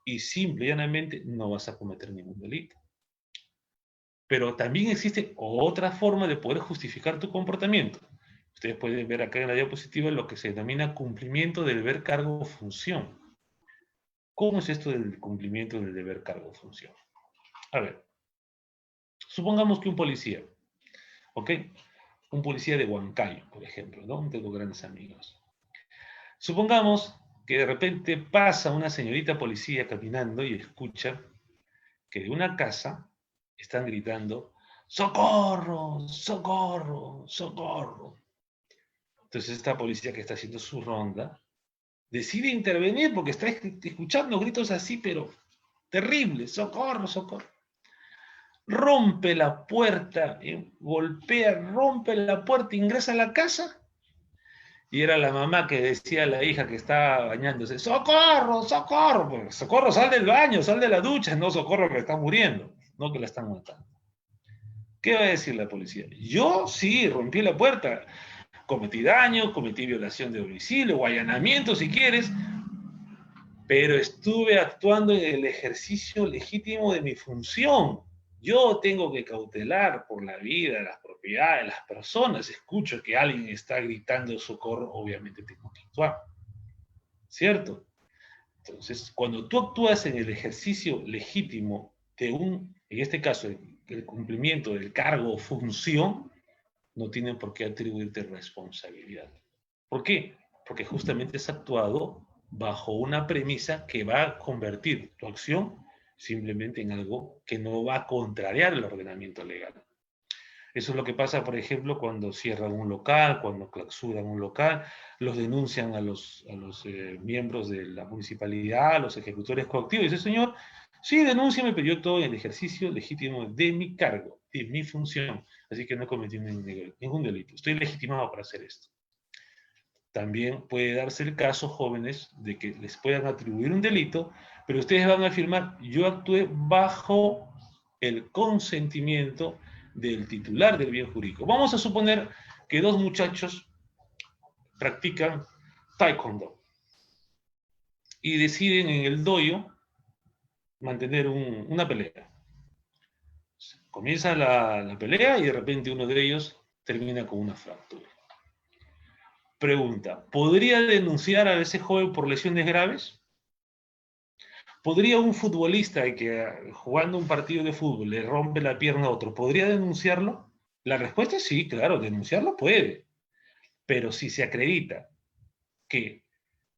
Y simple y llanamente no vas a cometer ningún delito. Pero también existe otra forma de poder justificar tu comportamiento. Ustedes pueden ver acá en la diapositiva lo que se denomina cumplimiento del deber cargo o función. ¿Cómo es esto del cumplimiento del deber cargo o función? A ver, supongamos que un policía, ¿ok? Un policía de Huancayo, por ejemplo, ¿no? Tengo grandes amigos. Supongamos que de repente pasa una señorita policía caminando y escucha que de una casa están gritando, ¡socorro! ¡Socorro! ¡Socorro! Entonces esta policía que está haciendo su ronda decide intervenir porque está escuchando gritos así, pero terribles, ¡socorro! ¡Socorro! Rompe la puerta, golpea, rompe la puerta, ingresa a la casa y era la mamá que decía a la hija que estaba bañándose, ¡socorro! ¡Socorro! Pues, ¡socorro! Sal del baño, sal de la ducha, no socorro que está muriendo, no que la están matando. ¿Qué va a decir la policía? Yo sí, rompí la puerta, cometí daño, cometí violación de domicilio o allanamiento si quieres, pero estuve actuando en el ejercicio legítimo de mi función. Yo tengo que cautelar por la vida, las propiedades, las personas. Escucho que alguien está gritando socorro, obviamente tengo que actuar. ¿Cierto? Entonces, cuando tú actúas en el ejercicio legítimo de en este caso, el cumplimiento del cargo o función, no tienen por qué atribuirte responsabilidad. ¿Por qué? Porque justamente has actuado bajo una premisa que va a convertir tu acción simplemente en algo que no va a contrariar el ordenamiento legal. Eso es lo que pasa, por ejemplo, cuando cierran un local, cuando clausuran un local, los denuncian a los miembros de la municipalidad, a los ejecutores coactivos. Y dice, señor, sí, denúnciame, pero yo todo en el ejercicio legítimo de mi cargo, de mi función. Así que no he cometido ningún delito. Estoy legitimado para hacer esto. También puede darse el caso, jóvenes, de que les puedan atribuir un delito, pero ustedes van a afirmar, yo actué bajo el consentimiento del titular del bien jurídico. Vamos a suponer que dos muchachos practican taekwondo y deciden en el dojo mantener una pelea. Comienza la pelea y de repente uno de ellos termina con una fractura. Pregunta, ¿podría denunciar a ese joven por lesiones graves? ¿Podría un futbolista que jugando un partido de fútbol le rompe la pierna a otro, ¿podría denunciarlo? La respuesta es sí, claro, denunciarlo puede. Pero si se acredita que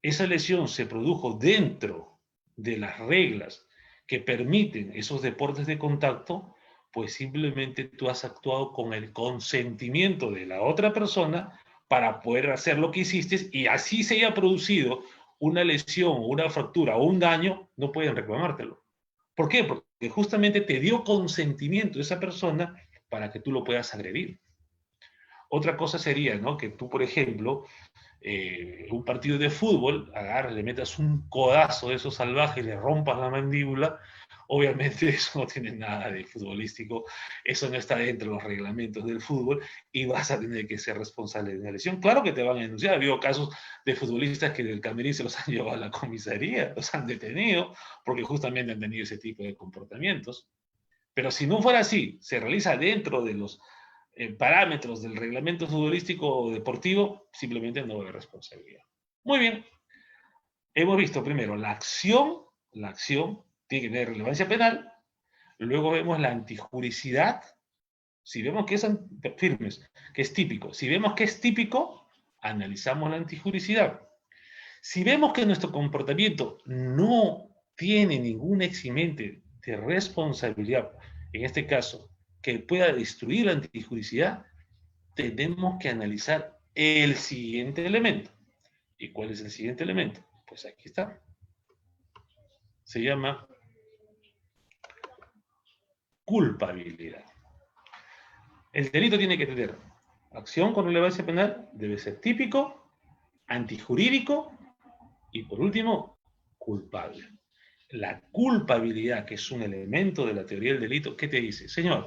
esa lesión se produjo dentro de las reglas que permiten esos deportes de contacto, pues simplemente tú has actuado con el consentimiento de la otra persona para poder hacer lo que hiciste, y así se haya producido una lesión, una fractura o un daño, no pueden reclamártelo. ¿Por qué? Porque justamente te dio consentimiento esa persona para que tú lo puedas agredir. Otra cosa sería, ¿no?, que tú, por ejemplo, un partido de fútbol, agarras, le metas un codazo de esos salvajes y le rompas la mandíbula. Obviamente eso no tiene nada de futbolístico, eso no está dentro de los reglamentos del fútbol y vas a tener que ser responsable de una lesión. Claro que te van a denunciar. Ha habido casos de futbolistas que del camerín se los han llevado a la comisaría, los han detenido porque justamente han tenido ese tipo de comportamientos. Pero si no fuera así, se realiza dentro de los parámetros del reglamento futbolístico o deportivo, simplemente no va a haber responsabilidad. Muy bien. Hemos visto primero la acción tiene que tener relevancia penal, luego vemos la antijuricidad, si vemos que es firmes, que es típico, si vemos que es típico, analizamos la antijuricidad. Si vemos que nuestro comportamiento no tiene ningún eximente de responsabilidad, en este caso, que pueda destruir la antijuricidad, tenemos que analizar el siguiente elemento. ¿Y cuál es el siguiente elemento? Pues aquí está. Se llama culpabilidad. El delito tiene que tener acción con relevancia penal, debe ser típico, antijurídico y, por último, culpable. La culpabilidad, que es un elemento de la teoría del delito, ¿qué te dice? Señor,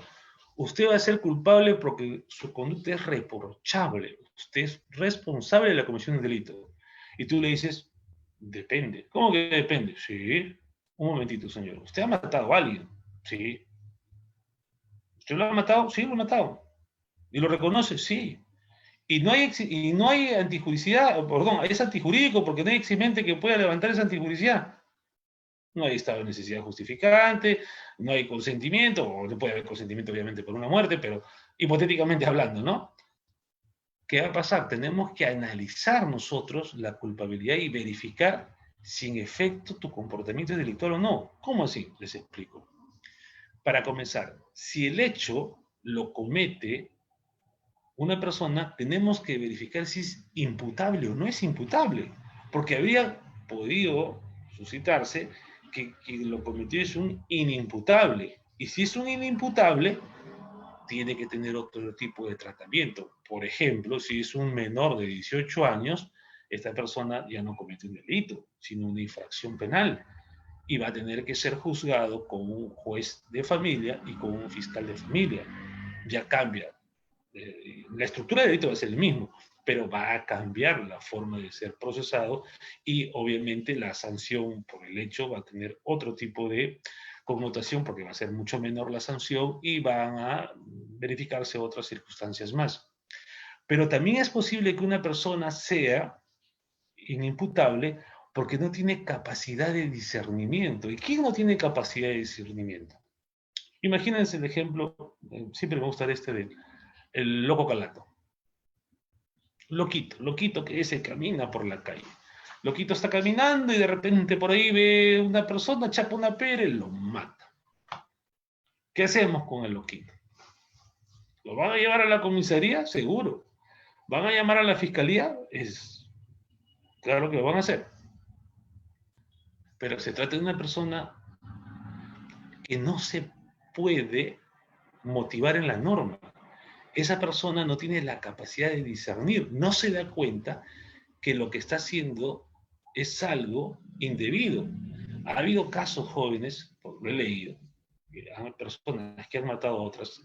usted va a ser culpable porque su conducta es reprochable, usted es responsable de la comisión del delito. Y tú le dices, depende. ¿Cómo que depende? Sí. Un momentito, señor. ¿Usted ha matado a alguien? Sí. ¿Usted lo ha matado? Sí, lo ha matado. ¿Y lo reconoce? Sí. Y no hay antijuricidad, perdón, es antijurídico porque no hay eximente que pueda levantar esa antijuricidad. No hay estado de necesidad justificante, no hay consentimiento, o no puede haber consentimiento obviamente por una muerte, pero hipotéticamente hablando, ¿no? ¿Qué va a pasar? Tenemos que analizar nosotros la culpabilidad y verificar si en efecto tu comportamiento es delictual o no. ¿Cómo así? Les explico. Para comenzar, si el hecho lo comete una persona, tenemos que verificar si es imputable o no es imputable, porque habría podido suscitarse que lo cometió es un inimputable, y si es un inimputable, tiene que tener otro tipo de tratamiento. Por ejemplo, si es un menor de 18 años, esta persona ya no comete un delito, sino una infracción penal, y va a tener que ser juzgado con un juez de familia y con un fiscal de familia. Ya cambia. La estructura del delito va a ser el mismo, pero va a cambiar la forma de ser procesado y obviamente la sanción por el hecho va a tener otro tipo de connotación porque va a ser mucho menor la sanción y van a verificarse otras circunstancias más. Pero también es posible que una persona sea inimputable porque no tiene capacidad de discernimiento. ¿Y quién no tiene capacidad de discernimiento? Imagínense el ejemplo, siempre me gusta este de el loco calato. Loquito que ese camina por la calle. Loquito está caminando y de repente por ahí ve una persona, chapa una pera y lo mata. ¿Qué hacemos con el loquito? ¿Lo van a llevar a la comisaría? Seguro. ¿Van a llamar a la fiscalía? Es claro que lo van a hacer. Pero se trata de una persona que no se puede motivar en la norma. Esa persona no tiene la capacidad de discernir, no se da cuenta que lo que está haciendo es algo indebido. Ha habido casos jóvenes, lo he leído, personas que han matado a otras,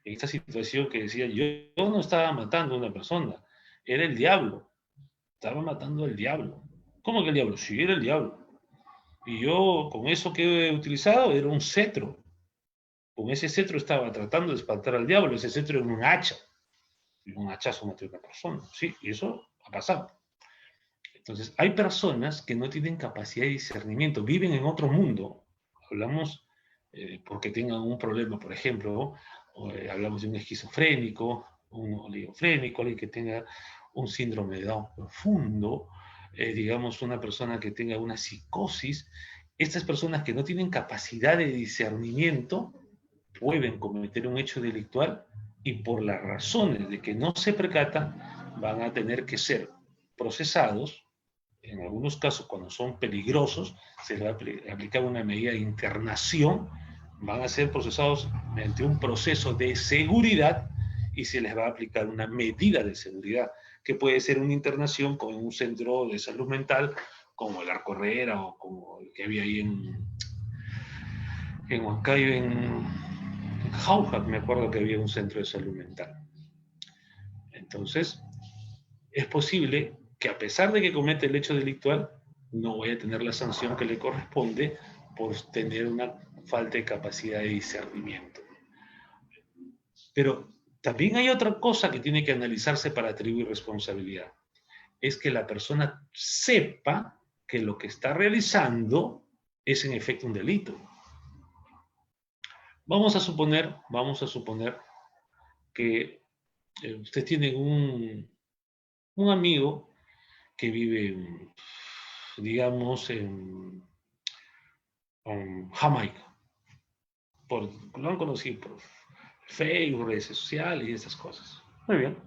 en esta situación que decía, yo no estaba matando a una persona, era el diablo, estaba matando al diablo. ¿Cómo que el diablo? Sí, era el diablo. Y yo con eso que he utilizado era un cetro. Con ese cetro estaba tratando de espantar al diablo, ese cetro era un hacha. Y un hachazo maté a una persona. Sí, y eso ha pasado. Entonces, hay personas que no tienen capacidad de discernimiento, viven en otro mundo. Hablamos porque tengan un problema, por ejemplo, hablamos de un esquizofrénico, un oligofrénico, alguien que tenga un síndrome de Down profundo, digamos una persona que tenga una psicosis. Estas personas que no tienen capacidad de discernimiento pueden cometer un hecho delictual y por las razones de que no se percatan van a tener que ser procesados. En algunos casos, cuando son peligrosos, se les va a aplicar una medida de internación, van a ser procesados mediante un proceso de seguridad y se les va a aplicar una medida de seguridad, que puede ser una internación con un centro de salud mental, como el Arco Herrera o como el que había ahí en Huancayo, en Jauja, me acuerdo que había un centro de salud mental. Entonces, es posible que a pesar de que comete el hecho delictual, no vaya a tener la sanción que le corresponde por tener una falta de capacidad de discernimiento. Pero también hay otra cosa que tiene que analizarse para atribuir responsabilidad. Es que la persona sepa que lo que está realizando es en efecto un delito. Vamos a suponer que usted tiene un amigo que vive, digamos, en Jamaica. Lo han conocido por Facebook, redes sociales y esas cosas. Muy bien.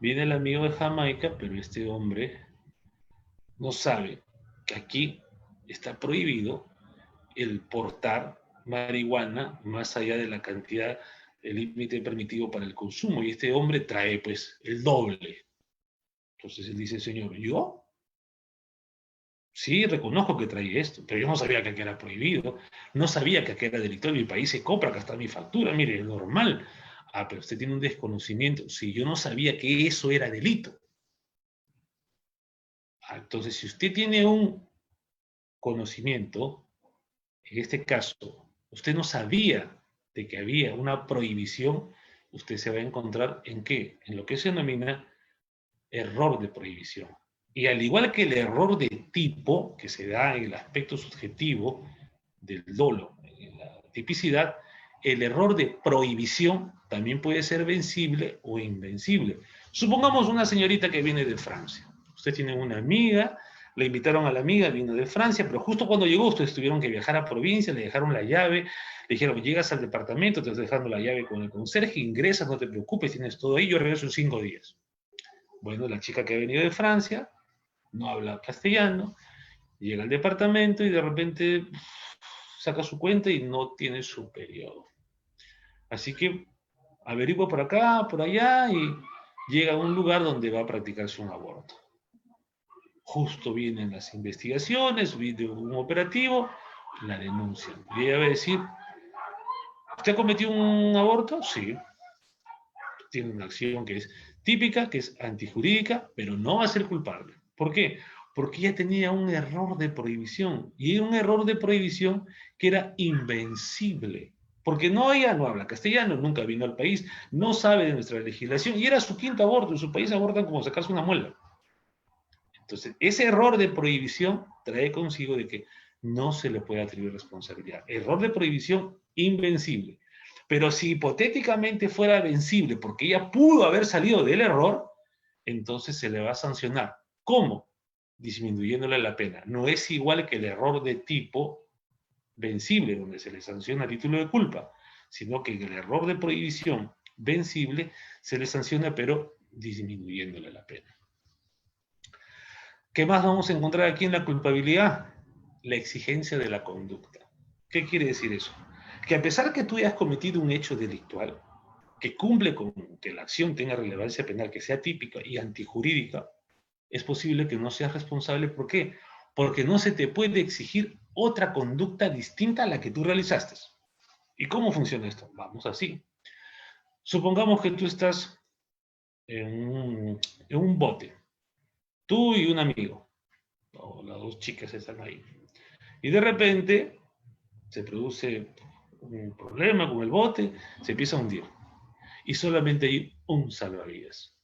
Viene el amigo de Jamaica, pero este hombre no sabe que aquí está prohibido el portar marihuana más allá de la cantidad, el límite permitido para el consumo. Y este hombre trae pues el doble. Entonces él dice, señor, ¿yo? Sí, reconozco que traía esto, pero yo no sabía que aquí era prohibido, no sabía que aquí era delito en mi país, se compra, acá está mi factura, mire, es normal. Ah, pero usted tiene un desconocimiento. Sí, yo no sabía que eso era delito. Ah, entonces, si usted tiene un conocimiento, en este caso, usted no sabía de que había una prohibición, usted se va a encontrar en qué? En lo que se denomina error de prohibición. Y al igual que el error de tipo, que se da en el aspecto subjetivo del dolo, en la tipicidad, el error de prohibición también puede ser vencible o invencible. Supongamos una señorita que viene de Francia. Usted tiene una amiga, le invitaron a la amiga, vino de Francia, pero justo cuando llegó ustedes tuvieron que viajar a provincia, le dejaron la llave, le dijeron, llegas al departamento, te estás dejando la llave con el conserje, ingresas, no te preocupes, tienes todo ahí, yo regreso en 5 días. Bueno, la chica que ha venido de Francia no habla castellano, llega al departamento y de repente saca su cuenta y no tiene su periodo. Así que averigua por acá, por allá y llega a un lugar donde va a practicarse un aborto. Justo vienen las investigaciones, viene un operativo, la denuncian. Y ella va a decir, ¿usted cometió un aborto? Sí. Tiene una acción que es típica, que es antijurídica, pero no va a ser culpable. ¿Por qué? Porque ella tenía un error de prohibición, y era un error de prohibición que era invencible, porque ella no habla castellano, nunca vino al país, no sabe de nuestra legislación, y era su quinto aborto, en su país abortan como sacarse una muela. Entonces, ese error de prohibición trae consigo de que no se le puede atribuir responsabilidad. Error de prohibición invencible. Pero si hipotéticamente fuera vencible porque ella pudo haber salido del error, entonces se le va a sancionar. ¿Cómo? Disminuyéndole la pena. No es igual que el error de tipo vencible, donde se le sanciona a título de culpa, sino que el error de prohibición vencible se le sanciona, pero disminuyéndole la pena. ¿Qué más vamos a encontrar aquí en la culpabilidad? La exigencia de la conducta. ¿Qué quiere decir eso? Que a pesar que tú hayas cometido un hecho delictual, que cumple con que la acción tenga relevancia penal, que sea típica y antijurídica, es posible que no seas responsable. ¿Por qué? Porque no se te puede exigir otra conducta distinta a la que tú realizaste. ¿Y cómo funciona esto? Vamos así. Supongamos que tú estás en un bote, tú y un amigo, o las dos chicas están ahí, y de repente se produce un problema con el bote, se empieza a hundir, y solamente hay un salvavidas.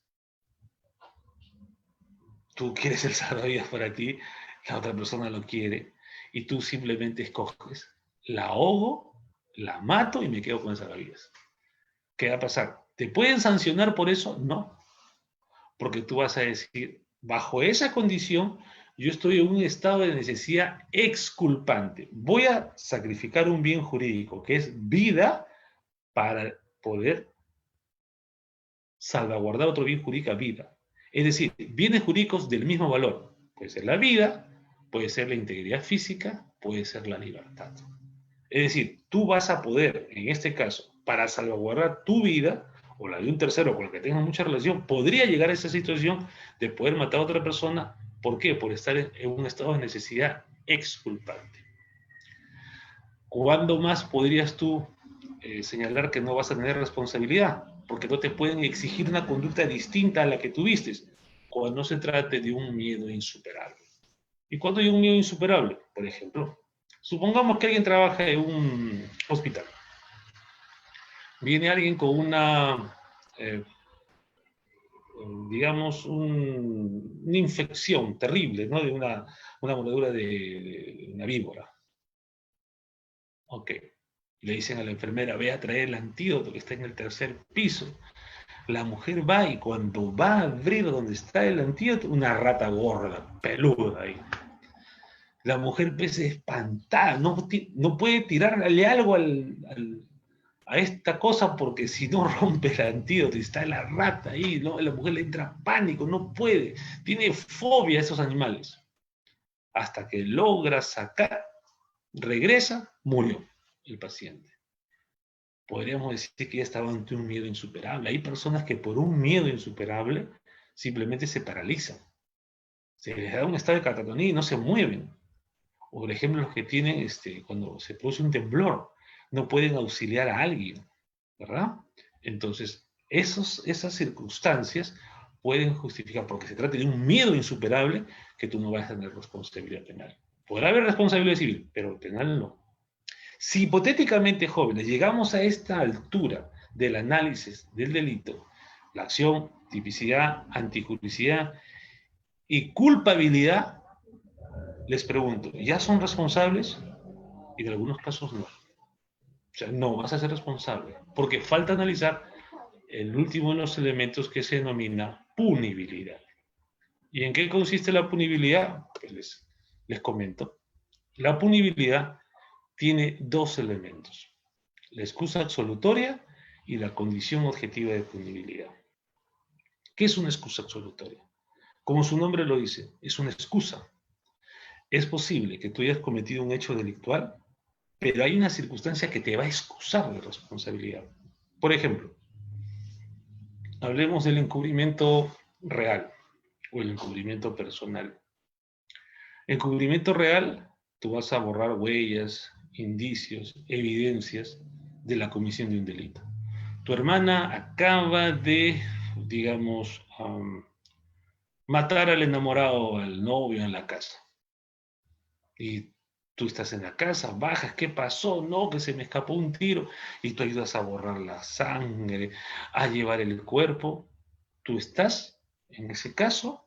Tú quieres el salvavidas para ti, la otra persona lo quiere, y tú simplemente escoges, la ahogo, la mato y me quedo con el salvavidas. ¿Qué va a pasar? ¿Te pueden sancionar por eso? No, porque tú vas a decir, bajo esa condición, yo estoy en un estado de necesidad exculpante. Voy a sacrificar un bien jurídico, que es vida, para poder salvaguardar otro bien jurídico, vida. Es decir, bienes jurídicos del mismo valor. Puede ser la vida, puede ser la integridad física, puede ser la libertad. Es decir, tú vas a poder, en este caso, para salvaguardar tu vida o la de un tercero con el que tengas mucha relación, podría llegar a esa situación de poder matar a otra persona. ¿Por qué? Por estar en un estado de necesidad exculpante. ¿Cuándo más podrías tú señalar que no vas a tener responsabilidad? Porque no te pueden exigir una conducta distinta a la que tuviste cuando no se trate de un miedo insuperable. ¿Y cuando hay un miedo insuperable? Por ejemplo, supongamos que alguien trabaja en un hospital. Viene alguien con una, digamos, una infección terrible, ¿no? De una mordedura de una víbora. Ok. Le dicen a la enfermera, ve a traer el antídoto que está en el tercer piso. La mujer va y cuando va a abrir donde está el antídoto, una rata gorda, peluda ahí. La mujer parece espantada, no puede tirarle algo a esta cosa porque si no rompe el antídoto y está la rata ahí, ¿no? La mujer le entra pánico, no puede, tiene fobia a esos animales. Hasta que logra sacar, regresa, murió el paciente. Podríamos decir que ya estaba ante un miedo insuperable. Hay personas que por un miedo insuperable simplemente se paralizan. Se les da un estado de catatonía y no se mueven. O por ejemplo los que tienen, cuando se produce un temblor, no pueden auxiliar a alguien, ¿verdad? Entonces, esas circunstancias pueden justificar, porque se trata de un miedo insuperable, que tú no vas a tener responsabilidad penal. Podrá haber responsabilidad civil, pero penal no. Si hipotéticamente, jóvenes, llegamos a esta altura del análisis del delito, la acción, tipicidad, antijuricidad y culpabilidad, les pregunto, ¿ya son responsables? Y en algunos casos no. O sea, no vas a ser responsable, porque falta analizar el último de los elementos que se denomina punibilidad. ¿Y en qué consiste la punibilidad? Pues les comento. La punibilidad tiene dos elementos: la excusa absolutoria y la condición objetiva de punibilidad. ¿Qué es una excusa absolutoria? Como su nombre lo dice, es una excusa. Es posible que tú hayas cometido un hecho delictual, pero hay una circunstancia que te va a excusar de responsabilidad. Por ejemplo, hablemos del encubrimiento real o el encubrimiento personal. Encubrimiento real, tú vas a borrar huellas, indicios, evidencias de la comisión de un delito. Tu hermana acaba de, digamos, matar al enamorado, al novio en la casa. Y tú estás en la casa, bajas, ¿qué pasó? No, que se me escapó un tiro. Y tú ayudas a borrar la sangre, a llevar el cuerpo. Tú estás, en ese caso,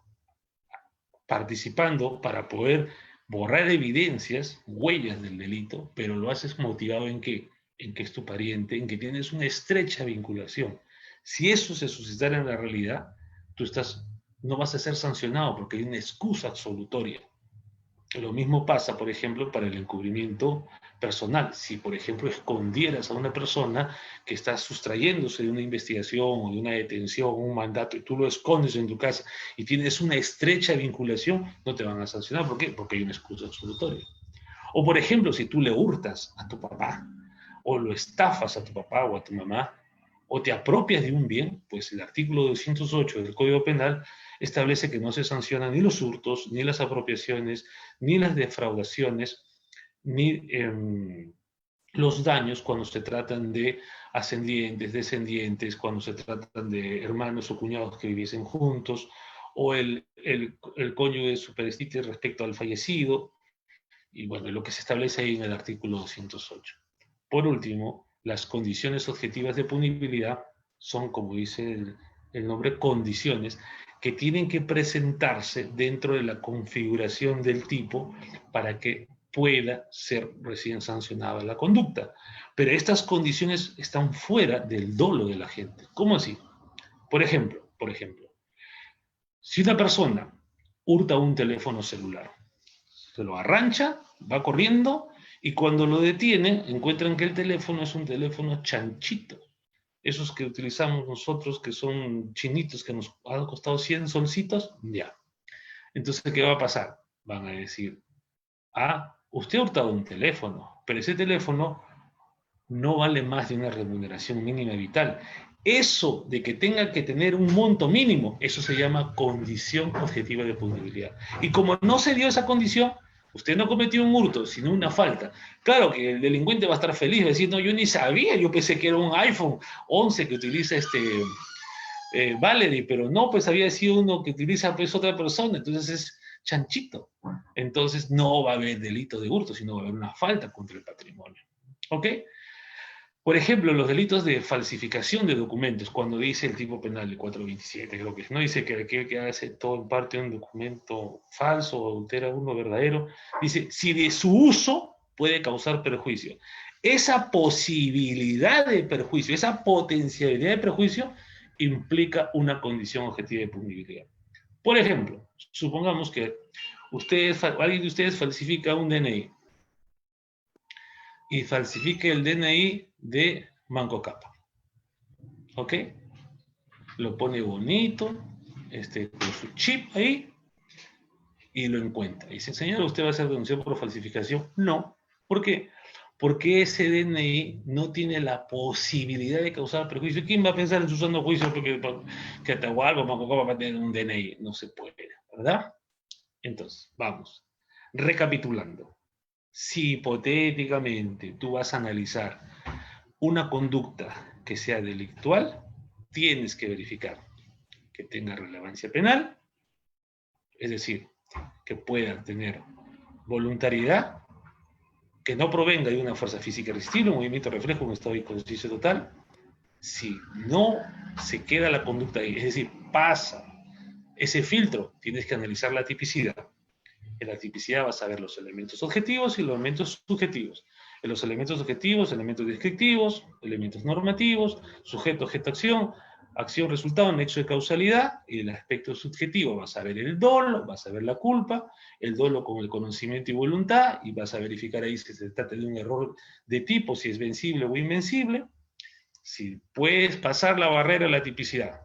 participando para poder borrar evidencias, huellas del delito, pero lo haces motivado en que es tu pariente, en que tienes una estrecha vinculación. Si eso se suscitara en la realidad, tú no vas a ser sancionado porque hay una excusa absolutoria. Lo mismo pasa, por ejemplo, para el encubrimiento personal. Si, por ejemplo, escondieras a una persona que está sustrayéndose de una investigación o de una detención o un mandato y tú lo escondes en tu casa y tienes una estrecha vinculación, no te van a sancionar. ¿Por qué? Porque hay una excusa absolutoria. O, por ejemplo, si tú le hurtas a tu papá o lo estafas a tu papá o a tu mamá o te apropias de un bien, pues el artículo 208 del Código Penal establece que no se sancionan ni los hurtos, ni las apropiaciones, ni las defraudaciones, ni los daños cuando se tratan de ascendientes, descendientes, cuando se tratan de hermanos o cuñados que viviesen juntos, o el cónyuge superstite respecto al fallecido, y bueno, lo que se establece ahí en el artículo 208. Por último, las condiciones objetivas de punibilidad son, como dice el nombre, condiciones que tienen que presentarse dentro de la configuración del tipo para que pueda ser recién sancionada la conducta. Pero estas condiciones están fuera del dolo de la gente. ¿Cómo así? Por ejemplo, si una persona hurta un teléfono celular, se lo arrancha, va corriendo y cuando lo detienen encuentran que el teléfono es un teléfono chanchito. Esos que utilizamos nosotros que son chinitos que nos han costado 100 solcitos, ya. Entonces, ¿qué va a pasar? Van a decir, usted ha hurtado un teléfono, pero ese teléfono no vale más de una remuneración mínima vital. Eso de que tenga que tener un monto mínimo, eso se llama condición objetiva de punibilidad. Y como no se dio esa condición, usted no cometió un hurto, sino una falta. Claro que el delincuente va a estar feliz, va a decir, no, yo ni sabía, yo pensé que era un iPhone 11 que utiliza Valerie, pero no, pues había sido uno que utiliza pues otra persona, entonces es chanchito. Entonces no va a haber delito de hurto, sino va a haber una falta contra el patrimonio. ¿Ok? Por ejemplo, los delitos de falsificación de documentos, cuando dice el tipo penal de 427, creo que no dice que aquel que hace todo en parte un documento falso o adultera uno verdadero, dice, si de su uso puede causar perjuicio. Esa posibilidad de perjuicio, esa potencialidad de perjuicio implica una condición objetiva de punibilidad. Por ejemplo, supongamos que alguien de ustedes falsifica un DNI y falsifique el DNI de Manco Cápac. ¿Ok? Lo pone bonito, con su chip ahí, y lo encuentra. Y dice, señor, ¿usted va a ser denunciado por falsificación? No. ¿Por qué? Porque ese DNI no tiene la posibilidad de causar perjuicio. ¿Quién va a pensar en su sano juicio que Atahualpa o Manco Cápac va a tener un DNI? No se puede, ¿verdad? Entonces, vamos. Recapitulando. Si hipotéticamente tú vas a analizar una conducta que sea delictual, tienes que verificar que tenga relevancia penal, es decir, que pueda tener voluntariedad, que no provenga de una fuerza física irresistible, un movimiento reflejo, un estado de inconsciencia total. Si no se queda la conducta ahí, es decir, pasa ese filtro, tienes que analizar la tipicidad. En la tipicidad vas a ver los elementos objetivos y los elementos subjetivos. En los elementos objetivos, elementos descriptivos, elementos normativos, sujeto, objeto, acción, acción, resultado, nexo de causalidad, y el aspecto subjetivo vas a ver el dolo, vas a ver la culpa, el dolo con el conocimiento y voluntad, y vas a verificar ahí si se trata de un error de tipo, si es vencible o invencible. Si puedes pasar la barrera de la tipicidad,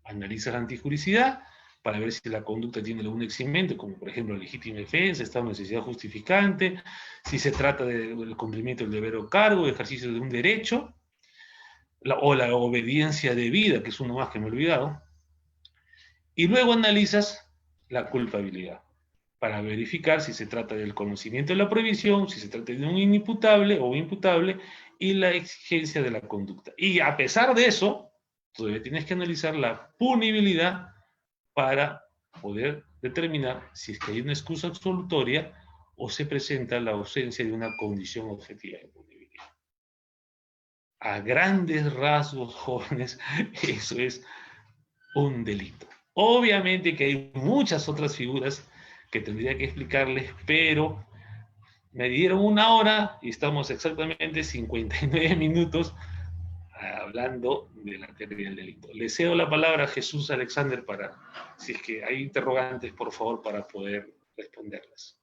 analizas la antijuricidad para ver si la conducta tiene algún eximente, como por ejemplo legítima defensa, estado de necesidad justificante, si se trata del cumplimiento del deber o cargo, ejercicio de un derecho, o la obediencia debida, que es uno más que me he olvidado, y luego analizas la culpabilidad para verificar si se trata del conocimiento de la prohibición, si se trata de un inimputable o imputable, y la exigencia de la conducta. Y a pesar de eso, todavía tienes que analizar la punibilidad para poder determinar si es que hay una excusa absolutoria o se presenta la ausencia de una condición objetiva de punibilidad. A grandes rasgos, jóvenes, eso es un delito. Obviamente que hay muchas otras figuras que tendría que explicarles, pero me dieron una hora y estamos exactamente 59 minutos hablando de la teoría del delito. Le cedo la palabra a Jesús Alexander para, si es que hay interrogantes, por favor, para poder responderlas.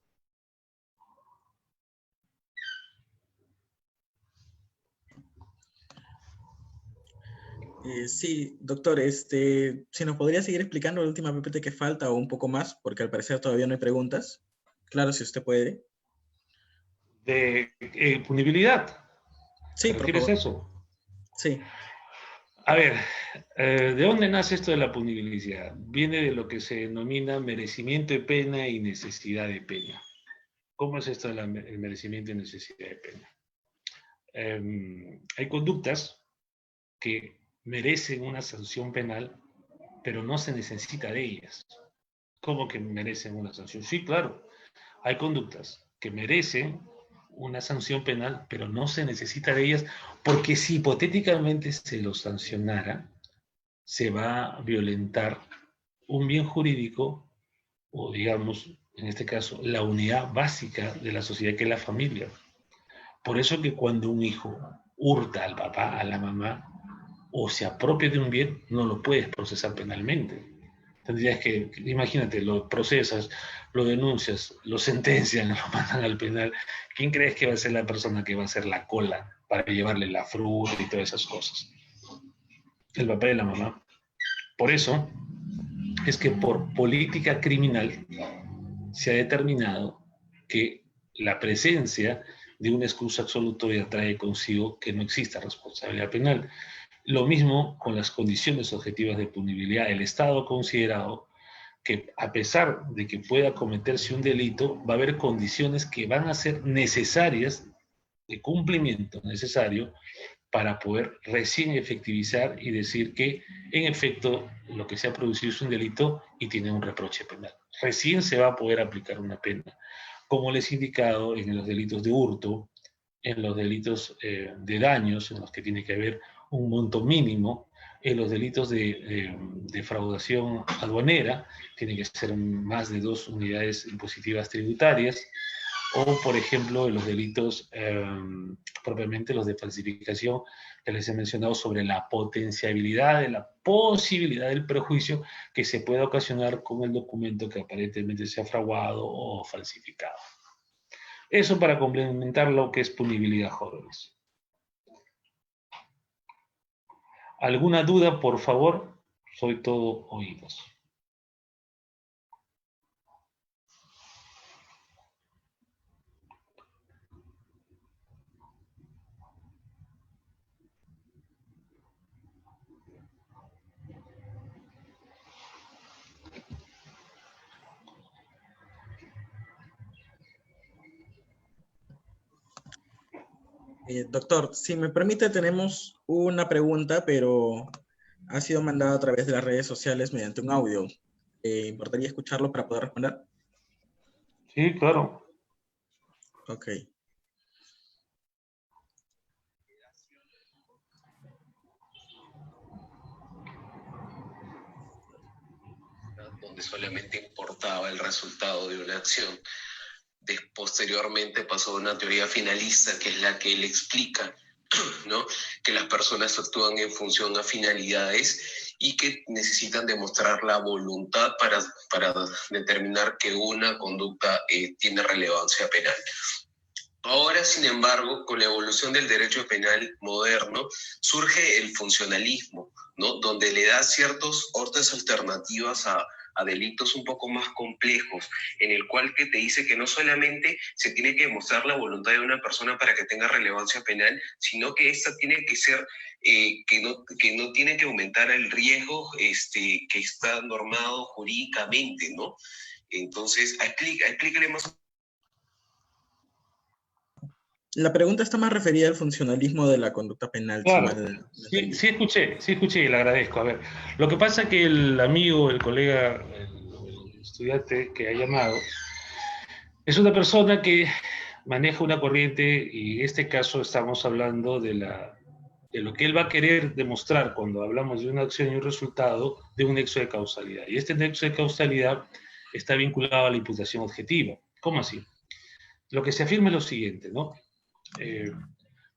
Sí, doctor, si nos podría seguir explicando la última PPT que falta o un poco más, porque al parecer todavía no hay preguntas. Claro, si usted puede. De punibilidad, ¿te Sí, por refieres favor. a eso? Sí. A ver, ¿de dónde nace esto de la punibilidad? Viene de lo que se denomina merecimiento de pena y necesidad de pena. ¿Cómo es esto del merecimiento y necesidad de pena? hay conductas que merecen una sanción penal, pero no se necesita de ellas. ¿Cómo que merecen una sanción? Sí, claro. Hay conductas que merecen una sanción penal, pero no se necesita de ellas, porque si hipotéticamente se los sancionara, se va a violentar un bien jurídico, o digamos, en este caso, la unidad básica de la sociedad, que es la familia. Por eso que cuando un hijo hurta al papá, a la mamá, o se apropia de un bien, no lo puedes procesar penalmente. Tendrías que, imagínate, lo procesas, lo denuncias, lo sentencian, lo mandan al penal. ¿Quién crees que va a ser la persona que va a hacer la cola para llevarle la fruta y todas esas cosas? El papá y la mamá. Por eso es que por política criminal se ha determinado que la presencia de un excusa absolutoria trae consigo que no exista responsabilidad penal. Lo mismo con las condiciones objetivas de punibilidad. El Estado ha considerado que a pesar de que pueda cometerse un delito, va a haber condiciones que van a ser necesarias, de cumplimiento necesario, para poder recién efectivizar y decir que en efecto lo que se ha producido es un delito y tiene un reproche penal. Recién se va a poder aplicar una pena. Como les he indicado, en los delitos de hurto, en los delitos de daños, en los que tiene que haber un monto mínimo, en los delitos de defraudación aduanera, tiene que ser más de 2 unidades impositivas tributarias, o por ejemplo en los delitos propiamente los de falsificación, que les he mencionado sobre la potenciabilidad de la posibilidad del perjuicio que se pueda ocasionar con el documento que aparentemente se ha fraguado o falsificado. Eso para complementar lo que es punibilidad, jóvenes. ¿Alguna duda, por favor? Soy todo oídos. Doctor, si me permite, tenemos una pregunta, pero ha sido mandada a través de las redes sociales mediante un audio. ¿Importaría escucharlo para poder responder? Sí, claro. Ok. Donde solamente importaba el resultado de una acción. Posteriormente pasó a una teoría finalista, que es la que él explica, ¿no? Que las personas actúan en función a finalidades y que necesitan demostrar la voluntad para determinar que una conducta tiene relevancia penal. Ahora, sin embargo, con la evolución del derecho penal moderno, surge el funcionalismo, ¿no? Donde le da otras alternativas a delitos un poco más complejos, en el cual que te dice que no solamente se tiene que demostrar la voluntad de una persona para que tenga relevancia penal, sino que esta tiene que ser, que no tiene que aumentar el riesgo que está normado jurídicamente, ¿no? Entonces, explícale más. La pregunta está más referida al funcionalismo de la conducta penal. Claro, sí escuché y le agradezco. A ver, lo que pasa es que el amigo, el colega, el estudiante que ha llamado, es una persona que maneja una corriente y en este caso estamos hablando de lo que él va a querer demostrar cuando hablamos de una acción y un resultado, de un nexo de causalidad. Y este nexo de causalidad está vinculado a la imputación objetiva. ¿Cómo así? Lo que se afirma es lo siguiente, ¿no?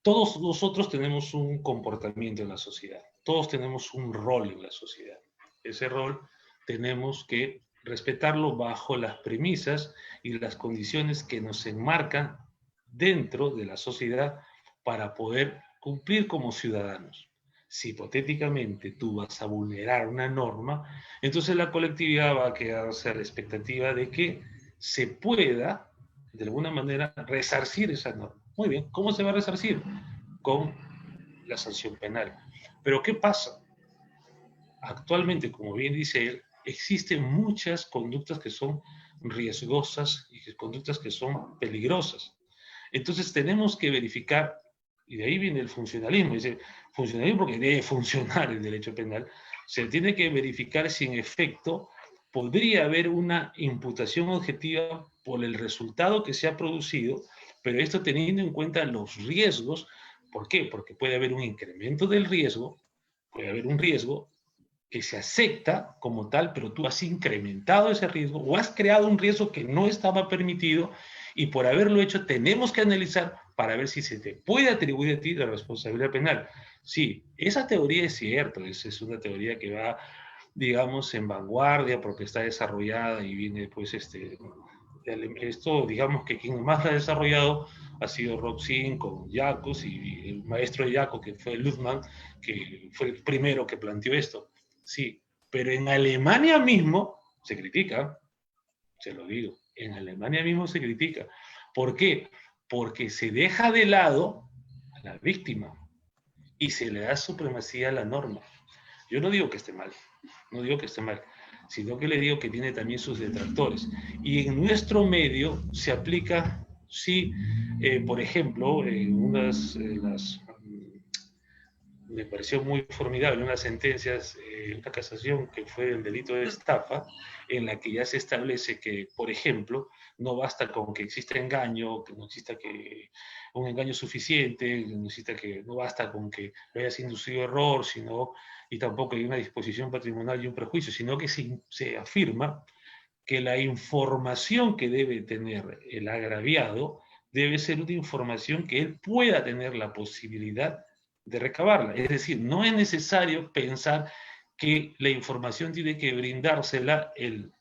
Todos nosotros tenemos un comportamiento en la sociedad, todos tenemos un rol en la sociedad. Ese rol tenemos que respetarlo bajo las premisas y las condiciones que nos enmarcan dentro de la sociedad para poder cumplir como ciudadanos. Si hipotéticamente tú vas a vulnerar una norma, entonces la colectividad va a quedarse a la expectativa de que se pueda, de alguna manera, resarcir esa norma. Muy bien, ¿cómo se va a resarcir? Con la sanción penal. Pero ¿qué pasa? Actualmente, como bien dice él, existen muchas conductas que son riesgosas y conductas que son peligrosas. Entonces tenemos que verificar y de ahí viene el funcionalismo. Dice, funcionalismo porque debe funcionar el derecho penal. Se tiene que verificar si en efecto podría haber una imputación objetiva por el resultado que se ha producido, pero esto teniendo en cuenta los riesgos. ¿Por qué? Porque puede haber un incremento del riesgo, puede haber un riesgo que se acepta como tal, pero tú has incrementado ese riesgo o has creado un riesgo que no estaba permitido, y por haberlo hecho tenemos que analizar para ver si se te puede atribuir a ti la responsabilidad penal. Sí, esa teoría es cierta, es una teoría que va, digamos, en vanguardia porque está desarrollada y viene, pues, esto, digamos que quien más la ha desarrollado ha sido Roxin con Jacobs, y el maestro de Jacobs, que fue Luhmann, que fue el primero que planteó esto. Sí, pero en Alemania mismo se critica, se lo digo, en Alemania mismo se critica. ¿Por qué? Porque se deja de lado a la víctima y se le da supremacía a la norma. Yo no digo que esté mal, no digo que esté mal, sino que le digo que tiene también sus detractores. Y en nuestro medio se aplica, sí, por ejemplo, me pareció muy formidable unas sentencias, una casación que fue el delito de estafa, en la que ya se establece que, por ejemplo, no basta con que exista engaño, que no exista un engaño suficiente, no basta con que lo hayas inducido error, y tampoco hay una disposición patrimonial y un prejuicio, sino que se afirma que la información que debe tener el agraviado debe ser una información que él pueda tener la posibilidad de recabarla. Es decir, no es necesario pensar que la información tiene que brindársela el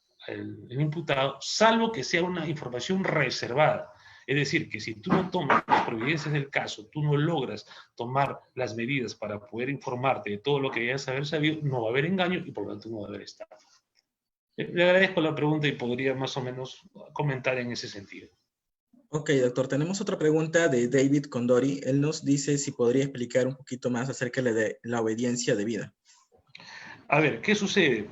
imputado, salvo que sea una información reservada. Es decir, que si tú no tomas las providencias del caso, tú no logras tomar las medidas para poder informarte de todo lo que debes haber sabido, no va a haber engaño y por lo tanto no va a haber estafa. Le agradezco la pregunta y podría más o menos comentar en ese sentido. Ok, doctor, tenemos otra pregunta de David Condori. Él nos dice si podría explicar un poquito más acerca de la obediencia debida. A ver, ¿qué sucede?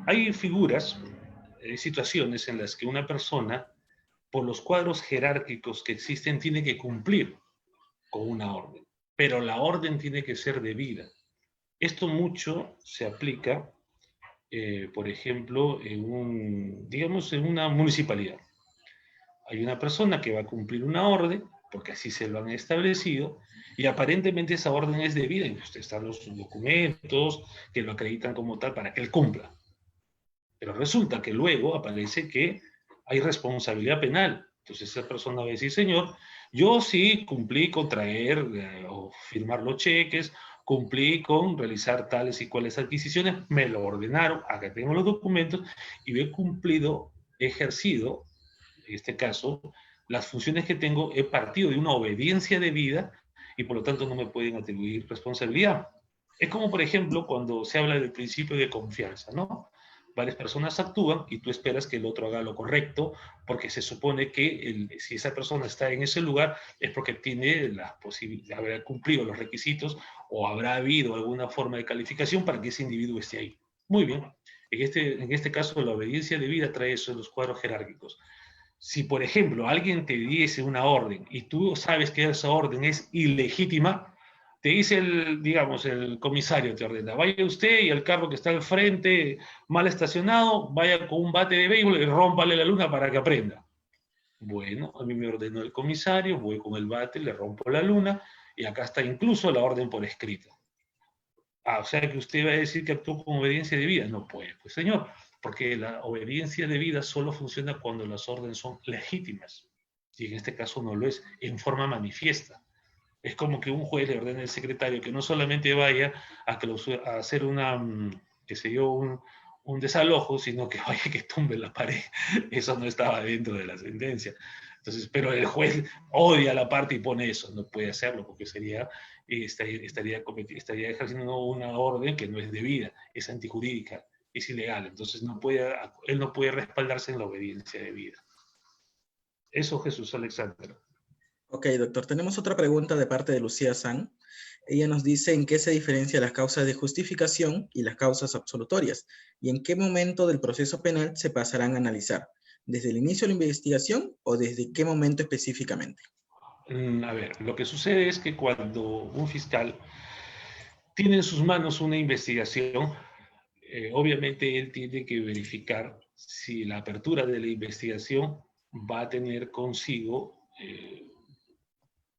Hay figuras, situaciones en las que una persona, por los cuadros jerárquicos que existen, tiene que cumplir con una orden, pero la orden tiene que ser debida. Esto mucho se aplica, por ejemplo, digamos, en una municipalidad. Hay una persona que va a cumplir una orden, porque así se lo han establecido, y aparentemente esa orden es debida, y están los documentos que lo acreditan como tal para que él cumpla. Pero resulta que luego aparece que hay responsabilidad penal. Entonces esa persona va a decir, señor, yo sí cumplí con traer o firmar los cheques, cumplí con realizar tales y cuales adquisiciones, me lo ordenaron, acá tengo los documentos, y he cumplido, he ejercido, en este caso, las funciones que tengo, he partido de una obediencia debida y por lo tanto no me pueden atribuir responsabilidad. Es como, por ejemplo, cuando se habla del principio de confianza, ¿no? Varias personas actúan y tú esperas que el otro haga lo correcto, porque se supone que si esa persona está en ese lugar es porque tiene la posibilidad de haber cumplido los requisitos o habrá habido alguna forma de calificación para que ese individuo esté ahí. Muy bien. En este caso, la obediencia debida trae eso en los cuadros jerárquicos. Si, por ejemplo, alguien te diese una orden y tú sabes que esa orden es ilegítima, te dice digamos, el comisario te ordena, vaya usted y el carro que está al frente, mal estacionado, vaya con un bate de béisbol y rómpale la luna para que aprenda. Bueno, a mí me ordenó el comisario, voy con el bate, le rompo la luna y acá está incluso la orden por escrito. Ah, o sea que usted va a decir que actuó con obediencia debida. No puede, pues señor, porque la obediencia debida solo funciona cuando las órdenes son legítimas. Y en este caso no lo es, en forma manifiesta. Es como que un juez le ordene al secretario que no solamente vaya a hacer qué sé yo, un desalojo, sino que vaya que tumbe la pared. Eso no estaba dentro de la sentencia. Entonces, pero el juez odia la parte y pone eso. No puede hacerlo porque estaría ejerciendo una orden que no es debida, es antijurídica, es ilegal. Entonces él no puede respaldarse en la obediencia debida. Eso, Jesús Alexander. Ok, doctor, tenemos otra pregunta de parte de Lucía San. Ella nos dice en qué se diferencian las causas de justificación y las causas absolutorias y en qué momento del proceso penal se pasarán a analizar. ¿Desde el inicio de la investigación o desde qué momento específicamente? A ver, lo que sucede es que cuando un fiscal tiene en sus manos una investigación, obviamente él tiene que verificar si la apertura de la investigación va a tener consigo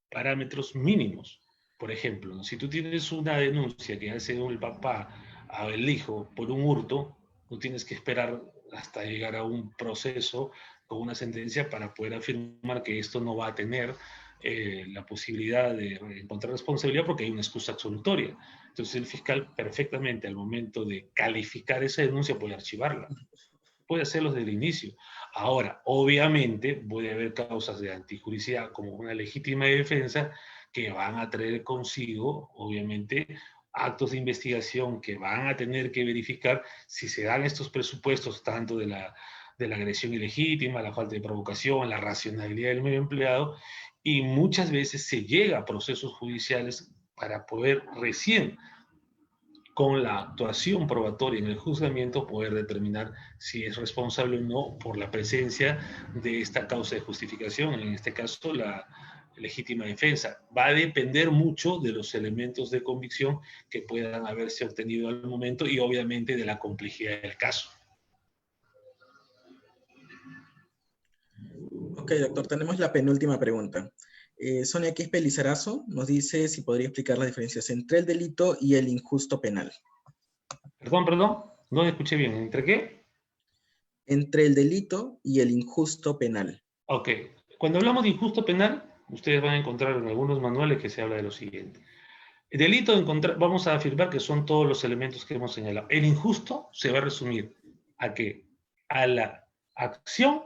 parámetros mínimos. Por ejemplo, ¿no? Si tú tienes una denuncia que hace el papá al hijo por un hurto, no tienes que esperar hasta llegar a un proceso con una sentencia para poder afirmar que esto no va a tener la posibilidad de encontrar responsabilidad porque hay una excusa absolutoria. Entonces el fiscal perfectamente al momento de calificar esa denuncia puede archivarla, puede hacerlo desde el inicio. Ahora, obviamente puede haber causas de antijuricidad como una legítima defensa que van a traer consigo, obviamente, actos de investigación que van a tener que verificar si se dan estos presupuestos tanto de la agresión ilegítima, la falta de provocación, la racionalidad del medio empleado, y muchas veces se llega a procesos judiciales para poder recién con la actuación probatoria en el juzgamiento poder determinar si es responsable o no por la presencia de esta causa de justificación, en este caso la legítima defensa. Va a depender mucho de los elementos de convicción que puedan haberse obtenido al momento y obviamente de la complejidad del caso. Ok, doctor, tenemos la penúltima pregunta. Sonia Quispe Lizarazo nos dice si podría explicar las diferencias entre el delito y el injusto penal. Perdón, no escuché bien. ¿Entre qué? Entre el delito y el injusto penal. Ok, cuando hablamos de injusto penal, ustedes van a encontrar en algunos manuales que se habla de lo siguiente. El delito, vamos a afirmar que son todos los elementos que hemos señalado. El injusto se va a resumir ¿a qué? A la acción,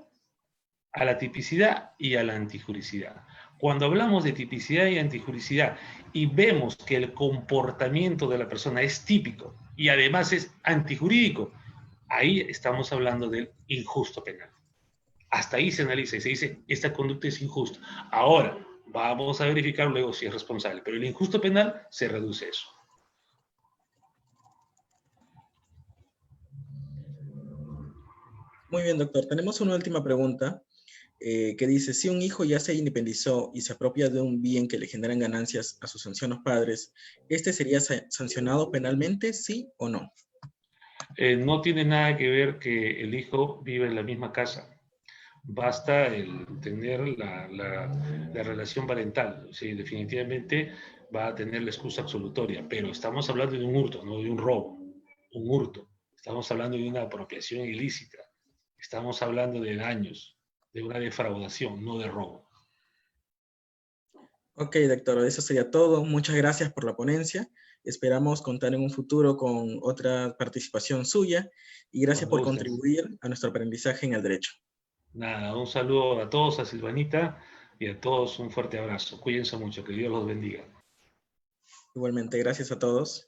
a la tipicidad y a la antijuricidad. Cuando hablamos de tipicidad y antijuricidad y vemos que el comportamiento de la persona es típico y además es antijurídico, ahí estamos hablando del injusto penal. Hasta ahí se analiza y se dice, esta conducta es injusta. Ahora, vamos a verificar luego si es responsable, pero el injusto penal se reduce a eso. Muy bien, doctor. Tenemos una última pregunta que dice, si un hijo ya se independizó y se apropia de un bien que le generan ganancias a sus ancianos padres, ¿este sería sancionado penalmente, sí o no? No tiene nada que ver que el hijo viva en la misma casa. Basta el tener la relación parental. Sí, definitivamente va a tener la excusa absolutoria, pero estamos hablando de un hurto, no de un robo. Un hurto. Estamos hablando de una apropiación ilícita. Estamos hablando de daños, de una defraudación, no de robo. Ok, doctor, eso sería todo. Muchas gracias por la ponencia. Esperamos contar en un futuro con otra participación suya y gracias por contribuir a nuestro aprendizaje en el derecho. Nada, un saludo a todos, a Silvanita y a todos un fuerte abrazo. Cuídense mucho, que Dios los bendiga. Igualmente, gracias a todos.